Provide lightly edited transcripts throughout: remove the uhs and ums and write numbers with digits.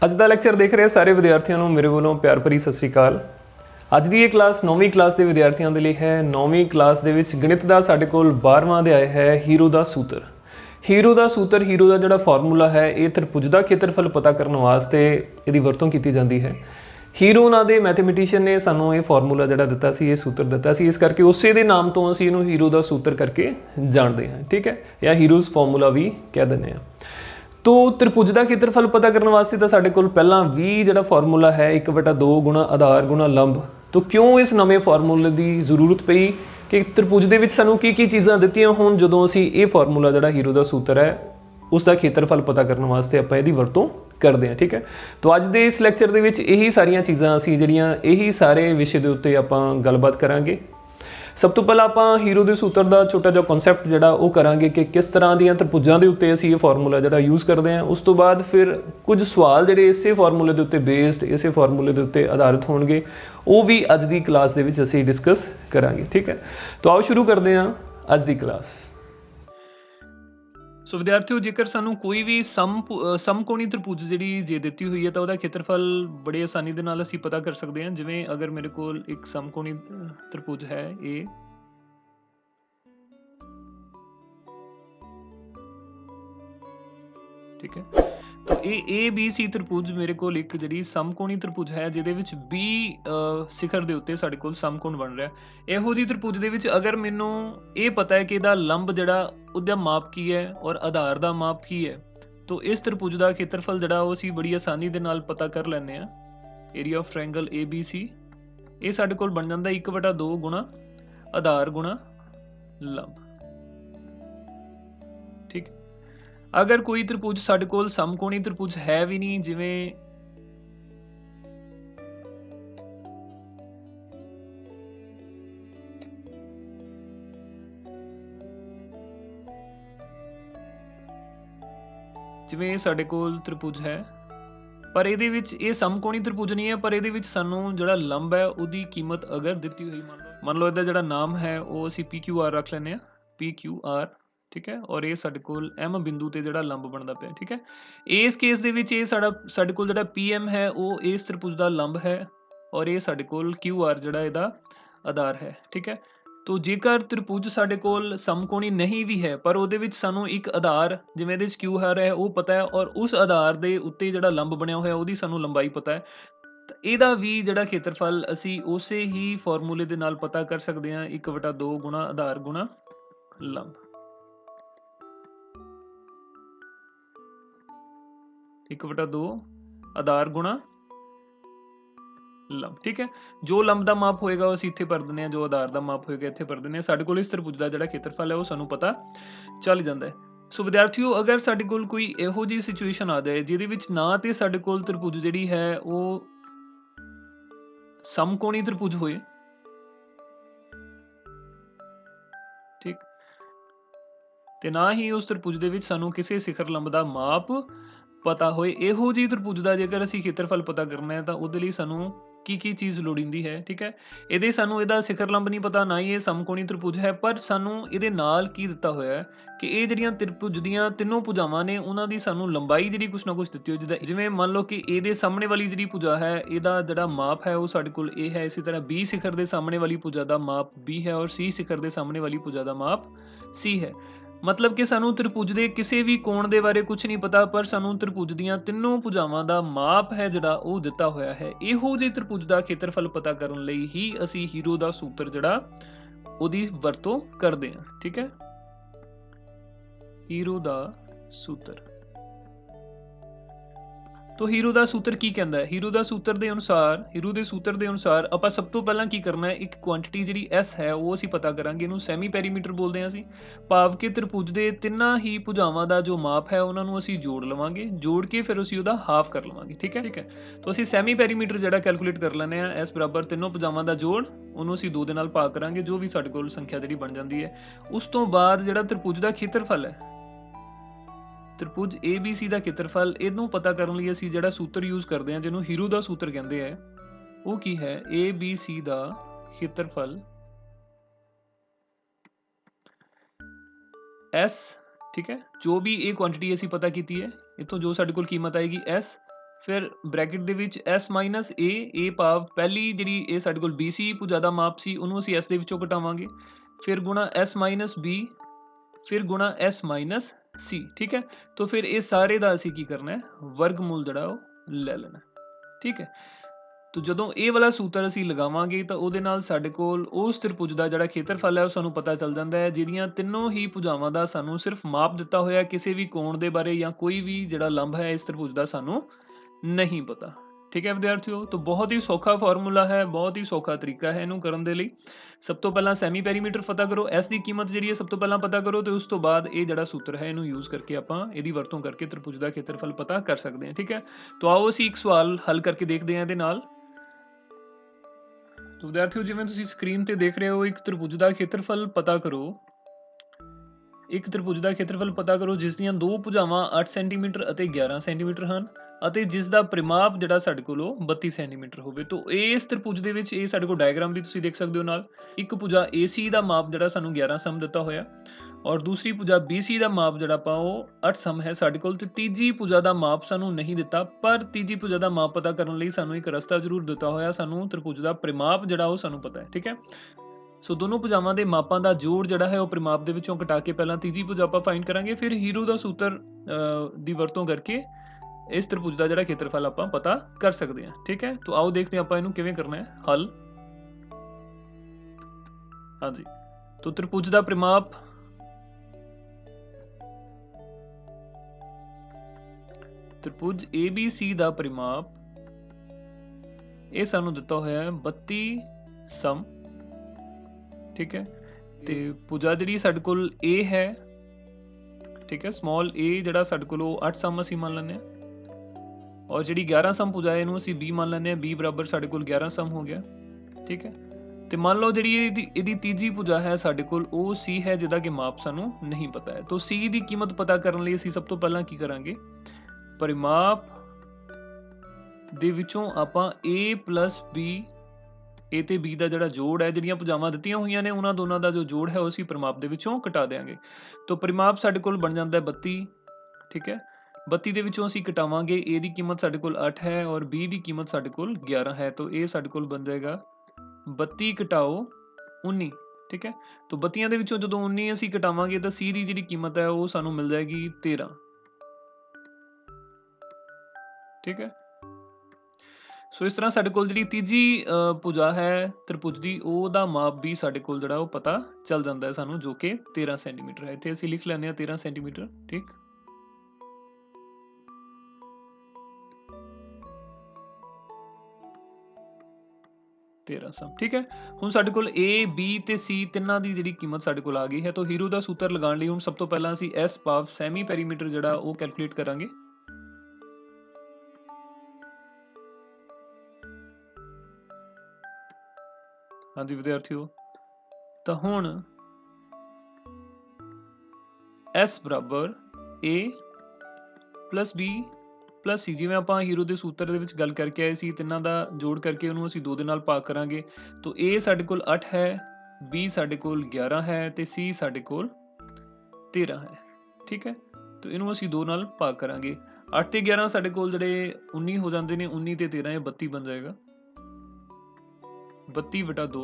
ਅੱਜ ਦਾ ਲੈਕਚਰ ਦੇਖ ਰਹੇ ਸਾਰੇ ਵਿਦਿਆਰਥੀਆਂ ਨੂੰ ਮੇਰੇ ਵੱਲੋਂ ਪਿਆਰ ਭਰੀ ਸਤਿ ਸ਼੍ਰੀ ਅਕਾਲ। ਅੱਜ ਦੀ ਇਹ ਕਲਾਸ 9ਵੀਂ ਕਲਾਸ ਦੇ ਵਿਦਿਆਰਥੀਆਂ ਦੇ ਲਈ ਹੈ। 9ਵੀਂ ਕਲਾਸ ਦੇ ਵਿੱਚ ਗਣਿਤ ਦਾ ਸਾਡੇ ਕੋਲ 12ਵਾਂ ਅਧਿਆਇ ਹੈ ਹੀਰੋ ਦਾ ਸੂਤਰ। ਹੀਰੋ ਦਾ ਜਿਹੜਾ ਫਾਰਮੂਲਾ ਹੈ ਇਹ ਤ੍ਰਿਭੁਜ ਦਾ ਖੇਤਰਫਲ ਪਤਾ ਕਰਨ ਵਾਸਤੇ ਇਹਦੀ ਵਰਤੋਂ ਕੀਤੀ ਜਾਂਦੀ ਹੈ। ਹੀਰੋ ਨਾਂ ਦੇ ਮੈਥਮੈਟੀਸ਼ੀਅਨ ਨੇ ਸਾਨੂੰ ਇਹ ਫਾਰਮੂਲਾ ਜਿਹੜਾ ਦਿੱਤਾ ਸੀ, ਇਹ ਸੂਤਰ ਦਿੱਤਾ ਸੀ, ਇਸ ਕਰਕੇ ਉਸੇ ਦੇ ਨਾਮ ਤੋਂ ਅਸੀਂ ਇਹਨੂੰ ਹੀਰੋ ਦਾ ਸੂਤਰ ਕਰਕੇ ਜਾਣਦੇ ਹਾਂ, ਠੀਕ ਹੈ, ਜਾਂ ਹੀਰੋਜ਼ ਫਾਰਮੂਲਾ ਵੀ ਕਹਿ ਦਿੰਦੇ ਹਾਂ। तो त्रिभुज का खेत्रफल पता करने वास्ते तो साढ़े कोल पहला भी जो फार्मूला है 1/2 गुणा आधार गुणा लंब। तो क्यों इस नवे फार्मूले की जरूरत पई कि त्रिभुज के सानू की चीज़ां दित्तियां होण जदों असीं ये फार्मूला जो हीरो का सूत्र है उसका खेत्रफल पता करने वास्ते आपां इहदी वरतों करते हैं, ठीक है। तो अज के इस लैक्चर के यही सारियां चीज़ां असीं जिहड़ियां यही सारे विषय के उत्ते आपां गलबात करांगे। सब तो पहला आपां हीरो के सूत्र का छोटा जिहा कॉन्सैप्ट जिहड़ा वो करांगे कि किस तरह दीयां त्रिभुजां दे उत्ते असीं ये फार्मूला जिहड़ा यूज़ करते हैं। उस तो बाद फिर कुछ सवाल जिहड़े इसे फार्मूले के उत्ते बेस्ड इसे फार्मूले के उत्ते आधारित होणगे वो भी अज की क्लास दे विच असीं डिस्कस करांगे, ठीक है। तो आओ शुरू करते हैं अज की क्लास। सो विद्यार्थियों, जेकर सानू कोई भी समकोणी त्रिभुज जिहड़ी जे दित्ती हुई है तो उसका खेत्रफल बड़ी आसानी दे नाल असीं पता कर सकते हैं। जिवें अगर मेरे कोल एक समकोणी त्रिभुज है ए, ठीक है, तो ए बी सी त्रिभुज मेरे कोल एक जिहड़ी समकोणी त्रिभुज है जिहदे विच बी सिखर दे उत्ते साडे कोल समकोण बन रहा है। इहो जी त्रिभुज दे विच अगर मैनूं ये पता है कि इहदा लंब जिहड़ा उहदा माप की है और आधार दा माप की है, तो इस त्रिभुज का खेत्रफल जिहड़ा वो असीं बड़ी आसानी दे नाल पता कर लैंदे आ। Area of triangle A B C ये साडे कोल बन जांदा 1/2 गुणा आधार गुणा लंब, ठीक। अगर कोई त्रिभुज साडे कोल समकोणी त्रिभुज है भी नहीं, जिवें जिवें साडे कोल त्रिभुज है पर इहदे विच ये समकोणी त्रिभुज नहीं है, पर इहदे विच सानू जिहड़ा लंब है उहदी कीमत अगर दित्ती हुई मान लो इहदा जिहड़ा नाम है वो असीं PQR रख लैंदे आ, PQR, ठीक है। और ये साडे कोल M बिंदु ते जिहड़ा लंब बनदा पिया, ठीक है। इस केस दे विच ये साडे कोल जिहड़ा PM है वो इस त्रिभुज दा लंब है और ये साडे कोल QR जिहड़ा इहदा आधार है, ठीक है। तो जेकर त्रिभुज साडे कोल समकोणी नहीं भी है पर उहदे विच सानू एक आधार जिवें इहदे च QR है वो पता है और उस आधार दे उत्ते जिहड़ा लंब बनिया होया उहदी सानू लंबाई पता है, तो ਇਹਦਾ भी ਜਿਹੜਾ ਖੇਤਰਫਲ ਅਸੀਂ ਉਸੇ ਹੀ ਫਾਰਮੂਲੇ ਦੇ ਨਾਲ ਪਤਾ ਕਰ ਸਕਦੇ ਹਾਂ 1/2 ਗੁਣਾ ਆਧਾਰ ਗੁਣਾ ਲੰਬ, 1/2 ਆਧਾਰ ਗੁਣਾ लंब, ठीक है। जो लंब का माप होएगा वो इत्थे भर दिंदे आ, जो आधार का माप होएगा इत्थे भर दिंदे आ। साडे कोल इस त्रिभुज का जिहड़ा खेत्रफल है वो सानू पता चल जांदा है। सो विद्यार्थियों, अगर साडे कोल कोई इहो जी सिचुएशन आ जाए जिहदे विच ना ते साडे कोल त्रिभुज जिहड़ी है वो समकोणी त्रिभुज होए, ठीक, ते ना ही उस त्रिभुज दे विच सानू किसी सिखर लंब का माप पता होए, इहो जी त्रिभुज का जेकर असीं खेत्रफल पता करना है तो उहदे लई सानू की चीज़ लोड़ींदी है, ठीक है। ਇਹਦੇ ਸਾਨੂੰ ਇਹਦਾ ਸਿਖਰ ਲੰਬ ਨਹੀਂ ਪਤਾ, ਨਾ ਹੀ ਇਹ ਸਮਕੋਣੀ त्रिभुज ਹੈ, ਪਰ ਸਾਨੂੰ ਇਹਦੇ ਨਾਲ ਕੀ ਦਿੱਤਾ ਹੋਇਆ ਹੈ ਕਿ ਇਹ ਜਿਹੜੀਆਂ त्रिभुज ਦੀਆਂ ਤਿੰਨੋਂ ਭੁਜਾਵਾਂ ਨੇ ਉਹਨਾਂ ਦੀ ਸਾਨੂੰ ਲੰਬਾਈ ਜਿਹੜੀ ਕੁਛ ਨਾ ਕੁਛ ਦਿੱਤੀ ਹੋਈ, ਜਿਵੇਂ ਮੰਨ ਲਓ ਕਿ ਇਹਦੇ ਸਾਹਮਣੇ ਵਾਲੀ ਜਿਹੜੀ ਭੁਜਾ ਹੈ ਇਹਦਾ ਜਿਹੜਾ ਮਾਪ ਹੈ ਉਹ ਸਾਡੇ ਕੋਲ ਇਹ ਹੈ। ਇਸੇ ਤਰ੍ਹਾਂ B ਸਿਖਰ ਦੇ ਸਾਹਮਣੇ ਵਾਲੀ ਭੁਜਾ ਦਾ ਮਾਪ B ਹੈ और C ਸਿਖਰ ਦੇ ਸਾਹਮਣੇ ਵਾਲੀ ਭੁਜਾ ਦਾ ਮਾਪ C ਹੈ। मतलब कि सानू त्रिभुज के किसी भी कोण के बारे कुछ नहीं पता, पर सानू त्रिभुज दीयां तिन्नों भुजावां दा माप है जिहड़ा वो दिता होया है। इहो जे त्रिभुज का खेत्रफल पता करन लई ही असीं हीरो का सूत्र जिहड़ा ओहदी वरतों करदे हां, ठीक है। हीरो का सूत्र, तो हीरो का सूत्र की कहता है? हीरो के सूत्र के अनुसार आप सब तो पहला की करना है, एक क्वांटिटी जी S है वो असीं पता करांगे, इहनूं सैमी पैरीमीटर बोलते हैं असीं। भाव के त्रिभुज के तिन्ना ही भुजावां का जो माप है उन्होंने असीं जोड़ लवांगे, जोड़ के फिर असीं उहदा हाफ कर लवांगे, ठीक है। तो असीं सैमी पैरीमीटर जिहड़ा कैलकुलेट कर लैंदे आ, S बराबर तिन्नों भुजावां का जोड़, उन्होंने असीं 2 दे नाल भाग करांगे, जो भी साडे कोल संख्या जिहड़ी बन जाती है। उस तो बाद जिहड़ा त्रिभुज का खेत्रफल है, त्रिभुज ABC का खेत्रफल, इहनूं पता करने लई असीं जिहड़ा सूत्र यूज़ करते हैं जिहनूं हीरो का सूत्र कहते हैं, वो की है ABC का खेत्रफल S, ठीक है। जो भी ये क्वांटिटी असीं पता कीती है इत्थों जो साडे कोल कीमत आएगी S फिर ब्रैकेट ਦੇ ਵਿੱਚ s ਮਾਈਨਸ a ਭਾਵ ਪਹਿਲੀ ਜਿਹੜੀ ਇਹ ਸਾਡੇ ਕੋਲ BC ਭੁਜਾ ਦਾ ਮਾਪ ਸੀ ਉਹਨੂੰ ਅਸੀਂ s ਦੇ ਵਿੱਚੋਂ ਘਟਾਵਾਂਗੇ, ਫਿਰ ਗੁਣਾ s ਮਾਈਨਸ b, ਫਿਰ ਗੁਣਾ s ਮਾਈਨਸ c। ਠੀਕ ਹੈ, तो फिर ਇਹ ਸਾਰੇ ਦਾ ਅਸੀਂ ਕੀ ਕਰਨਾ ਹੈ, ਵਰਗਮੂਲ ਜਿਹੜਾ ਉਹ ਲੈ ਲੈਣਾ। ਠੀਕ ਹੈ, तो ਜਦੋਂ ਇਹ ਵਾਲਾ ਸੂਤਰ ਅਸੀਂ ਲਗਾਵਾਂਗੇ ਤਾਂ ਉਹਦੇ ਨਾਲ ਸਾਡੇ ਕੋਲ ਉਸ ਤ੍ਰਿਭੁਜ ਦਾ ਜਿਹੜਾ ਖੇਤਰਫਲ ਹੈ ਉਹ ਸਾਨੂੰ ਪਤਾ ਚੱਲ ਜਾਂਦਾ ਹੈ, ਜਿਹਦੀਆਂ ਤਿੰਨੋਂ ਹੀ ਭੁਜਾਵਾਂ ਦਾ ਸਾਨੂੰ ਸਿਰਫ ਮਾਪ ਦਿੱਤਾ ਹੋਇਆ, ਕਿਸੇ ਵੀ ਕੋਣ ਦੇ ਬਾਰੇ ਜਾਂ ਕੋਈ ਵੀ ਜਿਹੜਾ ਲੰਬ ਹੈ ਇਸ ਤ੍ਰਿਭੁਜ ਦਾ ਸਾਨੂੰ नहीं पता। ठीक है विद्यार्थियों, तो बहुत ही सौखा फार्मूला है, बहुत ही सौखा तरीका है इनू करन दे लई। सब तो पहला सैमी पैरीमीटर पता करो, एस की कीमत जी है सब तो पहला पता करो, तो उस तो बाद ये जड़ा सूत्र है इनू यूज़ करके आपां इहदी वरतों करके त्रिभुज का खेत्रफल पता कर सकते हैं। ठीक है, तो आओ असीं एक सवाल हल करके देखते हैं इहदे नाल। तो विद्यार्थियों जिवें तुसीं स्क्रीन ते देख रहे हो, एक त्रिभुज का खेत्रफल पता करो, एक त्रिभुज का खेत्रफल पता करो जिस ਦੀਆਂ ਦੋ ਭੁਜਾਵਾਂ 8 ਸੈਂਟੀਮੀਟਰ ਅਤੇ 11 ਸੈਂਟੀਮੀਟਰ ਹਨ ਅਤੇ ਜਿਸ ਦਾ ਪਰਿਮਾਪ ਜਿਹੜਾ ਸਾਡੇ ਕੋਲ ਉਹ 32 ਸੈਂਟੀਮੀਟਰ ਹੋਵੇ। तो ਇਸ त्रिभुज ਦੇ ਵਿੱਚ ਇਹ ਸਾਡੇ ਕੋਲ ਡਾਇਗਰਾਮ ਵੀ ਤੁਸੀਂ ਦੇਖ ਸਕਦੇ ਹੋ ਨਾਲ। ਇੱਕ ਭੁਜਾ AC ਦਾ ਮਾਪ ਜਿਹੜਾ ਸਾਨੂੰ 11 ਸਮ ਦਿੱਤਾ ਹੋਇਆ ਔਰ ਦੂਸਰੀ ਭੁਜਾ BC ਦਾ ਮਾਪ ਜਿਹੜਾ ਆਪਾਂ ਉਹ 8 ਸਮ ਹੈ ਸਾਡੇ ਕੋਲ, ਤੇ ਤੀਜੀ ਭੁਜਾ ਦਾ ਮਾਪ ਸਾਨੂੰ ਨਹੀਂ ਦਿੱਤਾ, ਪਰ ਤੀਜੀ ਭੁਜਾ ਦਾ ਮਾਪ ਪਤਾ ਕਰਨ ਲਈ ਸਾਨੂੰ ਇੱਕ ਰਸਤਾ ਜ਼ਰੂਰ ਦਿੱਤਾ ਹੋਇਆ, ਸਾਨੂੰ त्रिभुज ਦਾ ਪਰਿਮਾਪ ਜਿਹੜਾ ਉਹ ਸਾਨੂੰ ਪਤਾ ਹੈ। ਠੀਕ ਹੈ, ਸੋ ਦੋਨੋਂ ਭੁਜਾਵਾਂ ਦੇ ਮਾਪਾਂ ਦਾ ਜੋੜ ਜਿਹੜਾ ਹੈ ਉਹ ਪਰਿਮਾਪ ਦੇ ਵਿੱਚੋਂ ਘਟਾ ਕੇ ਪਹਿਲਾਂ ਤੀਜੀ ਭੁਜਾ ਆਪਾਂ ਫਾਈਂਡ ਕਰਾਂਗੇ, ਫਿਰ ਹੀਰੋ ਦਾ ਸੂਤਰ ਦੀ ਵਰਤੋਂ ਕਰਕੇ ਇਸ त्रिभुज ਦਾ ਜਿਹੜਾ ਖੇਤਰਫਲ ਆਪਾਂ ਪਤਾ ਕਰ ਸਕਦੇ ਹਾਂ। ਠੀਕ ਹੈ, तो आओ देखते हैं ਆਪਾਂ ਇਹਨੂੰ ਕਿਵੇਂ ਕਰਨਾ ਹੈ ਹੱਲ। ਹਾਂਜੀ, तो त्रिभुज ਦਾ ਪਰਿਮਾਪ त्रिभुज ABC ਦਾ ਪਰਿਮਾਪ ਇਹ ਸਾਨੂੰ ਦਿੱਤਾ ਹੋਇਆ ਹੈ 32 ਸਮ। ठीक है, तो भुजा जी साडे कोल A है, ठीक है, स्मॉल a जड़ा साडे कोल 8 सम असीं मान लैंदे हां और जी 11 सम भुजा इहनूं असीं B मान लैंदे हां, B बराबर साडे कोल 11 सम हो गया। ठीक है, तो मान लो जी इहदी तीजी भुजा है साडे कोल ਉਹ C है जिहदा कि माप सानूं नहीं पता है। तो C की कीमत पता करने लई असीं सब तो पहलां की करांगे, परिमाप दे विचों आपां A प्लस B ए ते बी का जोड़ा जोड़ है, जिहड़ियां भुजावां दित्तियां होईयां ने उन्हां दोनां दा जो जोड़ है उसी परिमाप दे विचों घटा देंगे। तो परिमाप साडे कोल बन जांदा है 32। ठीक है, 32 दे विचों असीं घटावांगे, ए दी कीमत साडे कोल 8 है और बी दी कीमत साडे कोल 11 है, तो ये साडे कोल बन जाएगा 32 घटाओ 19। ठीक है, तो 32 दे विचों जदों 19 असीं घटावांगे तो सी दी जिहड़ी कीमत है वो सानूं मिल जाएगी 13। ठीक है, सो इस तरह साडे कोल जिहड़ी तीजी भुजा है त्रिभुज दी ਉਹਦਾ ਮਾਪ भी साडे कोल ਜਿਹੜਾ ਉਹ पता चल ਜਾਂਦਾ ਹੈ ਸਾਨੂੰ, जो कि 13 ਸੈਂਟੀਮੀਟਰ है। ਇੱਥੇ ਅਸੀਂ ਲਿਖ ਲੈਂਦੇ ਹਾਂ 13 ਸੈਂਟੀਮੀਟਰ। ठीक, ठीक है, ਹੁਣ ਸਾਡੇ ਕੋਲ A B ਤੇ C ਤਿੰਨਾਂ ਦੀ ਜਿਹੜੀ ਕੀਮਤ ਸਾਡੇ ਕੋਲ ਆ ਗਈ ਹੈ। तो ਹੀਰੋ ਦਾ ਸੂਤਰ ਲਗਾਉਣ ਲਈ ਹੁਣ ਸਭ ਤੋਂ ਪਹਿਲਾਂ ਅਸੀਂ S ਭਾਵ ਸੈਮੀ ਪੈਰੀਮੀਟਰ ਜਿਹੜਾ ਉਹ ਕੈਲਕੂਲੇਟ ਕਰਾਂਗੇ। हाँ जी विद्यार्थियों, तो हुण S बराबर A plus B plus C, जिवें आपां हीरो दे सूत्र दे विच गल करके आए सी, तिन्नां दा जोड़ करके उहनूं असीं 2 दे नाल भाग करांगे। तो A साडे कोल 8 है, B साडे कोल 11 है ते C साडे कोल 13 है। ठीक है, तो इहनूं असीं 2 नाल भाग करांगे। 8 ते 11 साडे कोल जिहड़े 19 हो जांदे ने, 19 ते 13 ये 32 बन जाएगा, 32/2।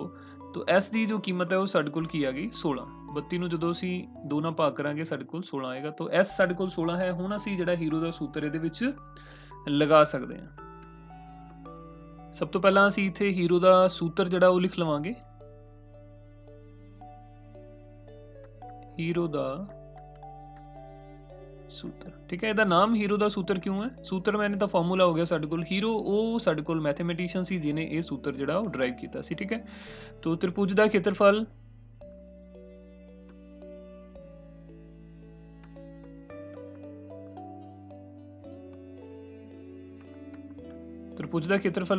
तो S की जो कीमत है वो साडे कोल की आ गई 16। 32 नूं जदों असीं 2 नाल भाग करांगे साडे कोल 16 आएगा। तो S साडे कोल 16 है। हुण असीं जिहड़ा हीरो दा सूत्र इहदे विच लगा सकदे हां। सब तो पहलां असीं इत्थे हीरो दा सूत्र जिहड़ा वो लिख लवांगे, हीरो दा सूत्र। ठीक है, ਇਹਦਾ ਨਾਮ ਹੀਰੋ ਦਾ ਸੂਤਰ ਕਿਉਂ ਹੈ? ਸੂਤਰ ਮੈਨੇ ਤਾਂ ਫਾਰਮੂਲਾ ਹੋ ਗਿਆ ਸਾਡੇ ਕੋਲ। ਹੀਰੋ ਉਹ ਸਾਡੇ ਕੋਲ ਮੈਥਮੈਟੀਸ਼ੀਅਨ ਸੀ ਜਿਹਨੇ ਇਹ ਸੂਤਰ ਜਿਹੜਾ ਉਹ ਡਰਾਈਵ ਕੀਤਾ ਸੀ। ਠੀਕ ਹੈ, तो त्रिभुज ਦਾ ਖੇਤਰਫਲ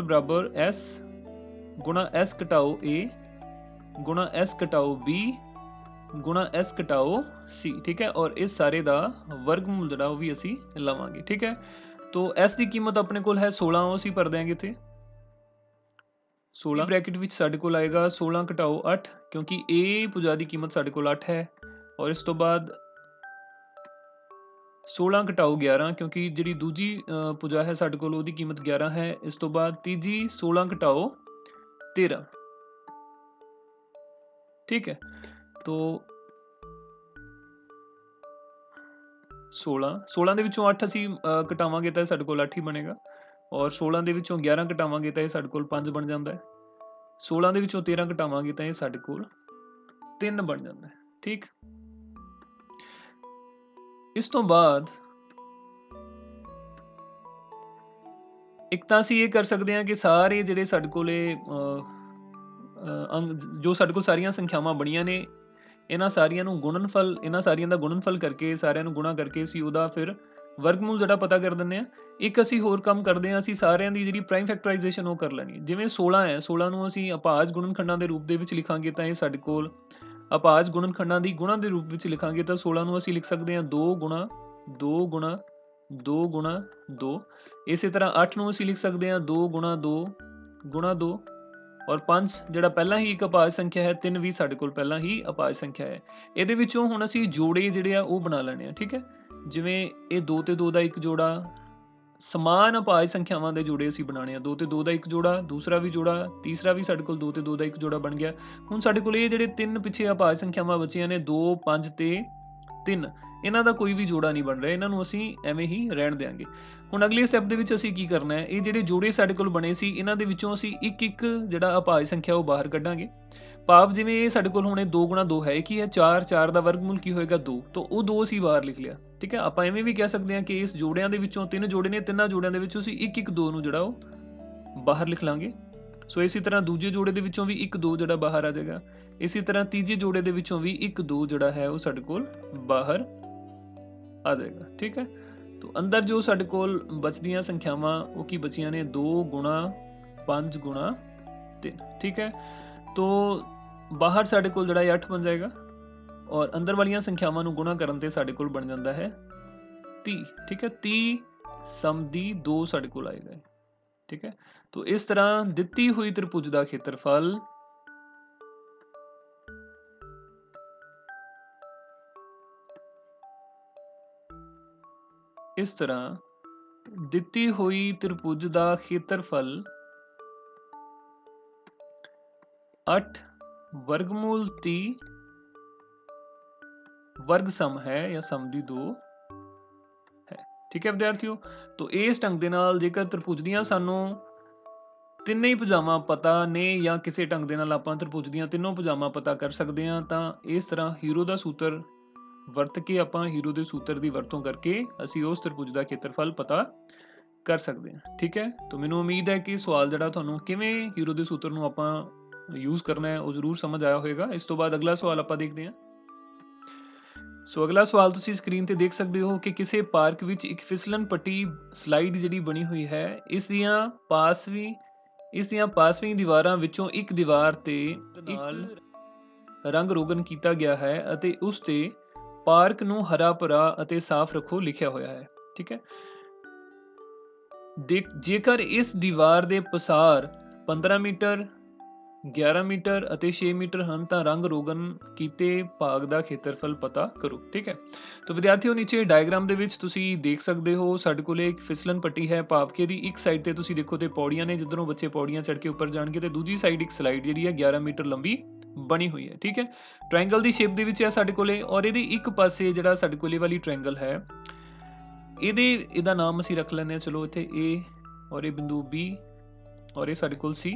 बराबर S गुणा S घटाओ A गुणा S घटाओ B गुणा S घटाओ C। ठीक है, और इस सारे का वर्गमूल जिहड़ा वो भी असी लवांगे। ठीक है, तो S की कीमत अपने कोल है 16, वो असी भर देंगे इत्थे 16 ब्रैकेट विच साडे कोल आएगा 16 घटाओ 8, क्योंकि A भुजा की कीमत साडे कोल 8 है और इस तो बाद 16 ਘਟਾਓ 11 क्योंकि ਜਿਹੜੀ ਦੂਜੀ ਭੁਜਾ ਹੈ ਸਾਡੇ ਕੋਲ ਉਹਦੀ ਕੀਮਤ 11 ਹੈ। ਇਸ ਤੋਂ ਬਾਅਦ ਤੀਜੀ 16 ਘਟਾਓ 13। ठीक है, तो 16 ਦੇ ਵਿੱਚੋਂ 8 ਅਸੀਂ ਘਟਾਵਾਂਗੇ ਤਾਂ ਸਾਡੇ ਕੋਲ 8 ਹੀ ਬਣੇਗਾ, ਔਰ 16 ਦੇ ਵਿੱਚੋਂ 11 ਘਟਾਵਾਂਗੇ ਤਾਂ ਇਹ ਸਾਡੇ ਕੋਲ 5 ਬਣ ਜਾਂਦਾ ਹੈ। 16 ਦੇ ਵਿੱਚੋਂ 13 ਘਟਾਵਾਂਗੇ ਤਾਂ ਇਹ ਸਾਡੇ ਕੋਲ 3 ਬਣ ਜਾਂਦਾ ਹੈ। ਠੀਕ, ਇਸ ਤੋਂ ਬਾਅਦ ਇੱਕ ਤਾਂ ਅਸੀਂ ਇਹ ਕਰ ਸਕਦੇ ਹਾਂ ਕਿ ਸਾਰੇ ਜਿਹੜੇ ਸਾਡੇ ਕੋਲੇ ਜੋ ਸਾਡੇ ਕੋਲ ਸਾਰੀਆਂ ਸੰਖਿਆਵਾਂ ਬਣੀਆਂ ਨੇ, ਇਹਨਾਂ ਸਾਰੀਆਂ ਨੂੰ ਗੁਣਨਫਲ, ਇਹਨਾਂ ਸਾਰੀਆਂ ਦਾ ਗੁਣਨਫਲ ਕਰਕੇ, ਸਾਰਿਆਂ ਨੂੰ ਗੁਣਾ ਕਰਕੇ ਅਸੀਂ ਉਹਦਾ ਫਿਰ ਵਰਗਮੂਲ ਜਿਹੜਾ ਪਤਾ ਕਰ ਦਿੰਦੇ ਹਾਂ। ਇੱਕ ਅਸੀਂ ਹੋਰ ਕੰਮ ਕਰਦੇ ਹਾਂ, ਅਸੀਂ ਸਾਰਿਆਂ ਦੀ ਜਿਹੜੀ ਪ੍ਰਾਈਮ ਫੈਕਟਰਾਈਜੇਸ਼ਨ ਉਹ ਕਰ ਲੈਣੀ। ਜਿਵੇਂ 16 ਹੈ, 16 ਨੂੰ ਅਸੀਂ ਅਭਾਜ ਗੁਣਨਖੰਡਾਂ ਦੇ ਰੂਪ ਦੇ ਵਿੱਚ ਲਿਖਾਂਗੇ ਤਾਂ ਇਹ ਸਾਡੇ ਕੋਲ ਅਭਾਜ ਗੁਣਨਖੰਡਾਂ ਦੀ ਗੁਣਾ ਦੇ ਰੂਪ ਵਿੱਚ ਲਿਖਾਂਗੇ ਤਾਂ 16 ਨੂੰ ਅਸੀਂ ਲਿਖ ਸਕਦੇ ਹਾਂ 2 ਗੁਣਾ 2 ਗੁਣਾ 2 ਗੁਣਾ 2। ਇਸੇ ਤਰ੍ਹਾਂ 8 ਨੂੰ ਅਸੀਂ ਲਿਖ ਸਕਦੇ ਹਾਂ 2 ਗੁਣਾ 2 ਗੁਣਾ 2, ਔਰ 5 ਜਿਹੜਾ ਪਹਿਲਾਂ ਹੀ ਇੱਕ ਅਭਾਜ ਸੰਖਿਆ ਹੈ, 3 ਵੀ ਸਾਡੇ ਕੋਲ ਪਹਿਲਾਂ ਹੀ ਅਭਾਜ ਸੰਖਿਆ ਹੈ। ਇਹਦੇ ਵਿੱਚੋਂ ਹੁਣ ਅਸੀਂ ਜੋੜੇ ਜਿਹੜੇ ਆ ਉਹ ਬਣਾ ਲੈਣੇ ਆ। ਠੀਕ ਹੈ, ਜਿਵੇਂ ਇਹ 2 ਤੇ 2 ਦਾ ਇੱਕ ਜੋੜਾ, ਸਮਾਨ ਅਭਾਜ ਸੰਖਿਆਵਾਂ ਦੇ ਜੋੜੇ ਅਸੀਂ ਬਣਾਉਣੇ ਆ। 2 ਤੇ 2 ਦਾ ਇੱਕ ਜੋੜਾ, ਦੂਸਰਾ ਵੀ ਜੋੜਾ, ਤੀਸਰਾ ਵੀ ਸਾਡੇ ਕੋਲ 2 ਤੇ 2 ਦਾ ਇੱਕ ਜੋੜਾ ਬਣ ਗਿਆ। ਹੁਣ ਸਾਡੇ ਕੋਲ ਇਹ ਜਿਹੜੇ 3 ਪਿੱਛੇ ਅਭਾਜ ਸੰਖਿਆਵਾਂ ਬਚੀਆਂ ਨੇ, 2 5 ਤੇ 3, ਇਹਨਾਂ ਦਾ ਕੋਈ ਵੀ ਜੋੜਾ ਨਹੀਂ ਬਣ ਰਿਹਾ, ਇਹਨਾਂ ਨੂੰ ਅਸੀਂ ਐਵੇਂ ਹੀ ਰਹਿਣ ਦੇਵਾਂਗੇ। ਹੁਣ ਅਗਲੇ ਸਟੈਪ ਦੇ ਵਿੱਚ ਅਸੀਂ ਕੀ ਕਰਨਾ ਹੈ, ਇਹ ਜਿਹੜੇ ਜੋੜੇ ਸਾਡੇ ਕੋਲ ਬਣੇ ਸੀ ਇਹਨਾਂ ਦੇ ਵਿੱਚੋਂ ਅਸੀਂ ਇੱਕ ਇੱਕ ਜਿਹੜਾ ਅਭਾਜ ਸੰਖਿਆ ਉਹ ਬਾਹਰ ਕੱਢਾਂਗੇ। ਭਾਵ ਜਿਵੇਂ ਇਹ ਸਾਡੇ ਕੋਲ ਹੁਣ ਇਹ 2 ਗੁਣਾ 2 ਹੈ, ਕੀ ਹੈ 4, 4 ਦਾ ਵਰਗਮੂਲ ਕੀ ਹੋਏਗਾ 2, ਤਾਂ ਉਹ 2 ਅਸੀਂ ਬਾਹਰ ਲਿਖ ਲਿਆ। ਠੀਕ ਹੈ, ਆਪਾਂ ਐਵੇਂ ਵੀ ਕਹਿ ਸਕਦੇ ਹਾਂ ਕਿ ਇਸ ਜੋੜਿਆਂ ਦੇ ਵਿੱਚੋਂ 3 ਜੋੜੇ ਨੇ, ਤਿੰਨਾਂ ਜੋੜਿਆਂ ਦੇ ਵਿੱਚੋਂ ਅਸੀਂ ਇੱਕ ਇੱਕ 2 ਨੂੰ ਜਿਹੜਾ ਉਹ ਬਾਹਰ ਲਿਖ ਲਾਂਗੇ। ਸੋ ਇਸੇ ਤਰ੍ਹਾਂ ਦੂਜੇ ਜੋੜੇ ਦੇ ਵਿੱਚੋਂ ਵੀ ਇੱਕ 2 ਜਿਹੜਾ ਬਾਹਰ ਆ ਜਾਏਗਾ। ਇਸੇ ਤਰ੍ਹਾਂ ਤੀਜੇ ਜੋੜੇ ਦੇ ਵਿੱਚੋਂ ਵੀ ਇੱਕ 2 ਜਿਹੜਾ ਹੈ ਉਹ ਸਾਡੇ ਕੋਲ ਬਾਹਰ ਆ ਜਾਏਗਾ। ਠੀਕ ਹੈ, तो अंदर जो साडे कोल बचदियां संख्यावां वो की बचियां ने 2 गुणा 5 गुणा 3। ठीक है, तो बाहर साडे कोल जिहड़ा 8 बन जाएगा, और अंदर वालियां संख्यावां नूं गुणा करन ते साडे कोल बन जाता है 30। ठीक है, 30 समदी 2 साडे कोल आएगा। ठीक है, तो इस तरह दिती हुई त्रिभुज दा खेत्रफल इस तरह दिती हुई त्रिभुज का खेत्रफल 8 वर्गमूल 30 वर्ग सम है या समदी 2 है। ठीक है विद्यार्थियों, तो इस ढंग दे नाल जेकर त्रिभुज दियां सानू ਤਿੰਨੇ ਹੀ ਭੁਜਾਵਾਂ ਪਤਾ ਨੇ ਜਾਂ ਕਿਸੇ ਢੰਗ ਦੇ ਨਾਲ ਆਪਾਂ त्रिभुज ਦੀਆਂ ਤਿੰਨੋਂ ਭੁਜਾਵਾਂ ਪਤਾ ਕਰ ਸਕਦੇ ਹਾਂ, ਤਾਂ ਇਸ ਤਰ੍ਹਾਂ ਹੀਰੋ ਦਾ ਸੂਤਰ ਵਰਤ ਕੇ ਆਪਾਂ ਹੀਰੋ ਦੇ ਸੂਤਰ ਦੀ ਵਰਤੋਂ ਕਰਕੇ ਅਸੀਂ ਉਸ त्रिभुज ਦਾ ਖੇਤਰਫਲ ਪਤਾ ਕਰ ਸਕਦੇ ਹਾਂ। ਠੀਕ ਹੈ, ਤਾਂ ਮੈਨੂੰ ਉਮੀਦ ਹੈ ਕਿ ਸਵਾਲ ਜਿਹੜਾ ਤੁਹਾਨੂੰ ਕਿਵੇਂ ਹੀਰੋ ਦੇ ਸੂਤਰ ਨੂੰ ਆਪਾਂ ਯੂਜ਼ ਕਰਨਾ ਹੈ ਉਹ ਜ਼ਰੂਰ ਸਮਝ ਆਇਆ ਹੋਵੇਗਾ। ਇਸ ਤੋਂ ਬਾਅਦ ਅਗਲਾ ਸਵਾਲ ਆਪਾਂ ਦੇਖਦੇ ਹਾਂ। ਸੋ ਅਗਲਾ ਸਵਾਲ ਤੁਸੀਂ ਸਕਰੀਨ ਤੇ ਦੇਖ ਸਕਦੇ ਹੋ ਕਿ ਕਿਸੇ ਪਾਰਕ ਵਿੱਚ ਇੱਕ ਫਿਸਲਣ ਪੱਟੀ ਸਲਾਈਡ ਜਿਹੜੀ ਬਣੀ ਹੋਈ ਹੈ, ਇਸ ਦੀਆਂ ਪਾਸਵੀਂ ਦੀਵਾਰਾਂ ਵਿੱਚੋਂ ਇੱਕ ਦੀਵਾਰ ਤੇ ਨਾਲ ਰੰਗ ਰੋਗਨ ਕੀਤਾ ਗਿਆ ਹੈ ਅਤੇ ਉਸ ਤੇ ਪਾਰਕ ਨੂੰ ਹਰਾ ਭਰਾ ਅਤੇ ਸਾਫ਼ ਰੱਖੋ ਲਿਖਿਆ ਹੋਇਆ ਹੈ। ਠੀਕ ਹੈ, ਜੇਕਰ ਇਸ ਦੀਵਾਰ ਦੇ ਪਸਾਰ 15 ਮੀਟਰ 11 ਮੀਟਰ ਅਤੇ 6 ਮੀਟਰ ਹਨ ਤਾਂ ਰੰਗ ਰੋਗਨ ਕੀਤੇ ਭਾਗ ਦਾ ਖੇਤਰਫਲ ਪਤਾ ਕਰੋ। ਠੀਕ ਹੈ, ਤਾਂ ਵਿਦਿਆਰਥੀਓ ਨੀਚੇ ਡਾਇਗਰਾਮ ਦੇ ਵਿੱਚ ਤੁਸੀਂ ਦੇਖ ਸਕਦੇ ਹੋ ਸਾਡੇ ਕੋਲੇ ਇੱਕ ਫਿਸਲਣ ਪੱਟੀ ਹੈ। ਭਾਵ ਦੀ ਇੱਕ ਸਾਈਡ ਤੇ ਤੁਸੀਂ ਦੇਖੋ ਤੇ ਪੌੜੀਆਂ ਨੇ, ਜਿੱਧਰੋਂ ਬੱਚੇ ਪੌੜੀਆਂ ਚੜ੍ਹ ਕੇ ਉੱਪਰ ਜਾਣਗੇ, ਤੇ ਦੂਜੀ ਸਾਈਡ ਇੱਕ ਸਲਾਈਡ ਜਿਹੜੀ ਹੈ 11 ਮੀਟਰ ਲੰਬੀ ਬਣੀ ਹੋਈ ਹੈ। ਠੀਕ ਹੈ, ਟ੍ਰਾਇੰਗਲ ਦੀ ਸ਼ੇਪ ਦੇ ਵਿੱਚ ਹੈ ਸਾਡੇ ਕੋਲੇ, ਔਰ ਇਹਦੀ ਇੱਕ ਪਾਸੇ ਜਿਹੜਾ ਸਾਡੇ ਕੋਲੇ ਵਾਲੀ ਟ੍ਰਾਇੰਗਲ ਹੈ ਇਹਦਾ ਨਾਮ ਅਸੀਂ ਰੱਖ ਲੈਂਦੇ ਹਾਂ, ਚਲੋ ਇੱਥੇ A, ਔਰ ਇਹ ਬਿੰਦੂ B, ਔਰ ਇਹ ਸਾਡੇ ਕੋਲ C।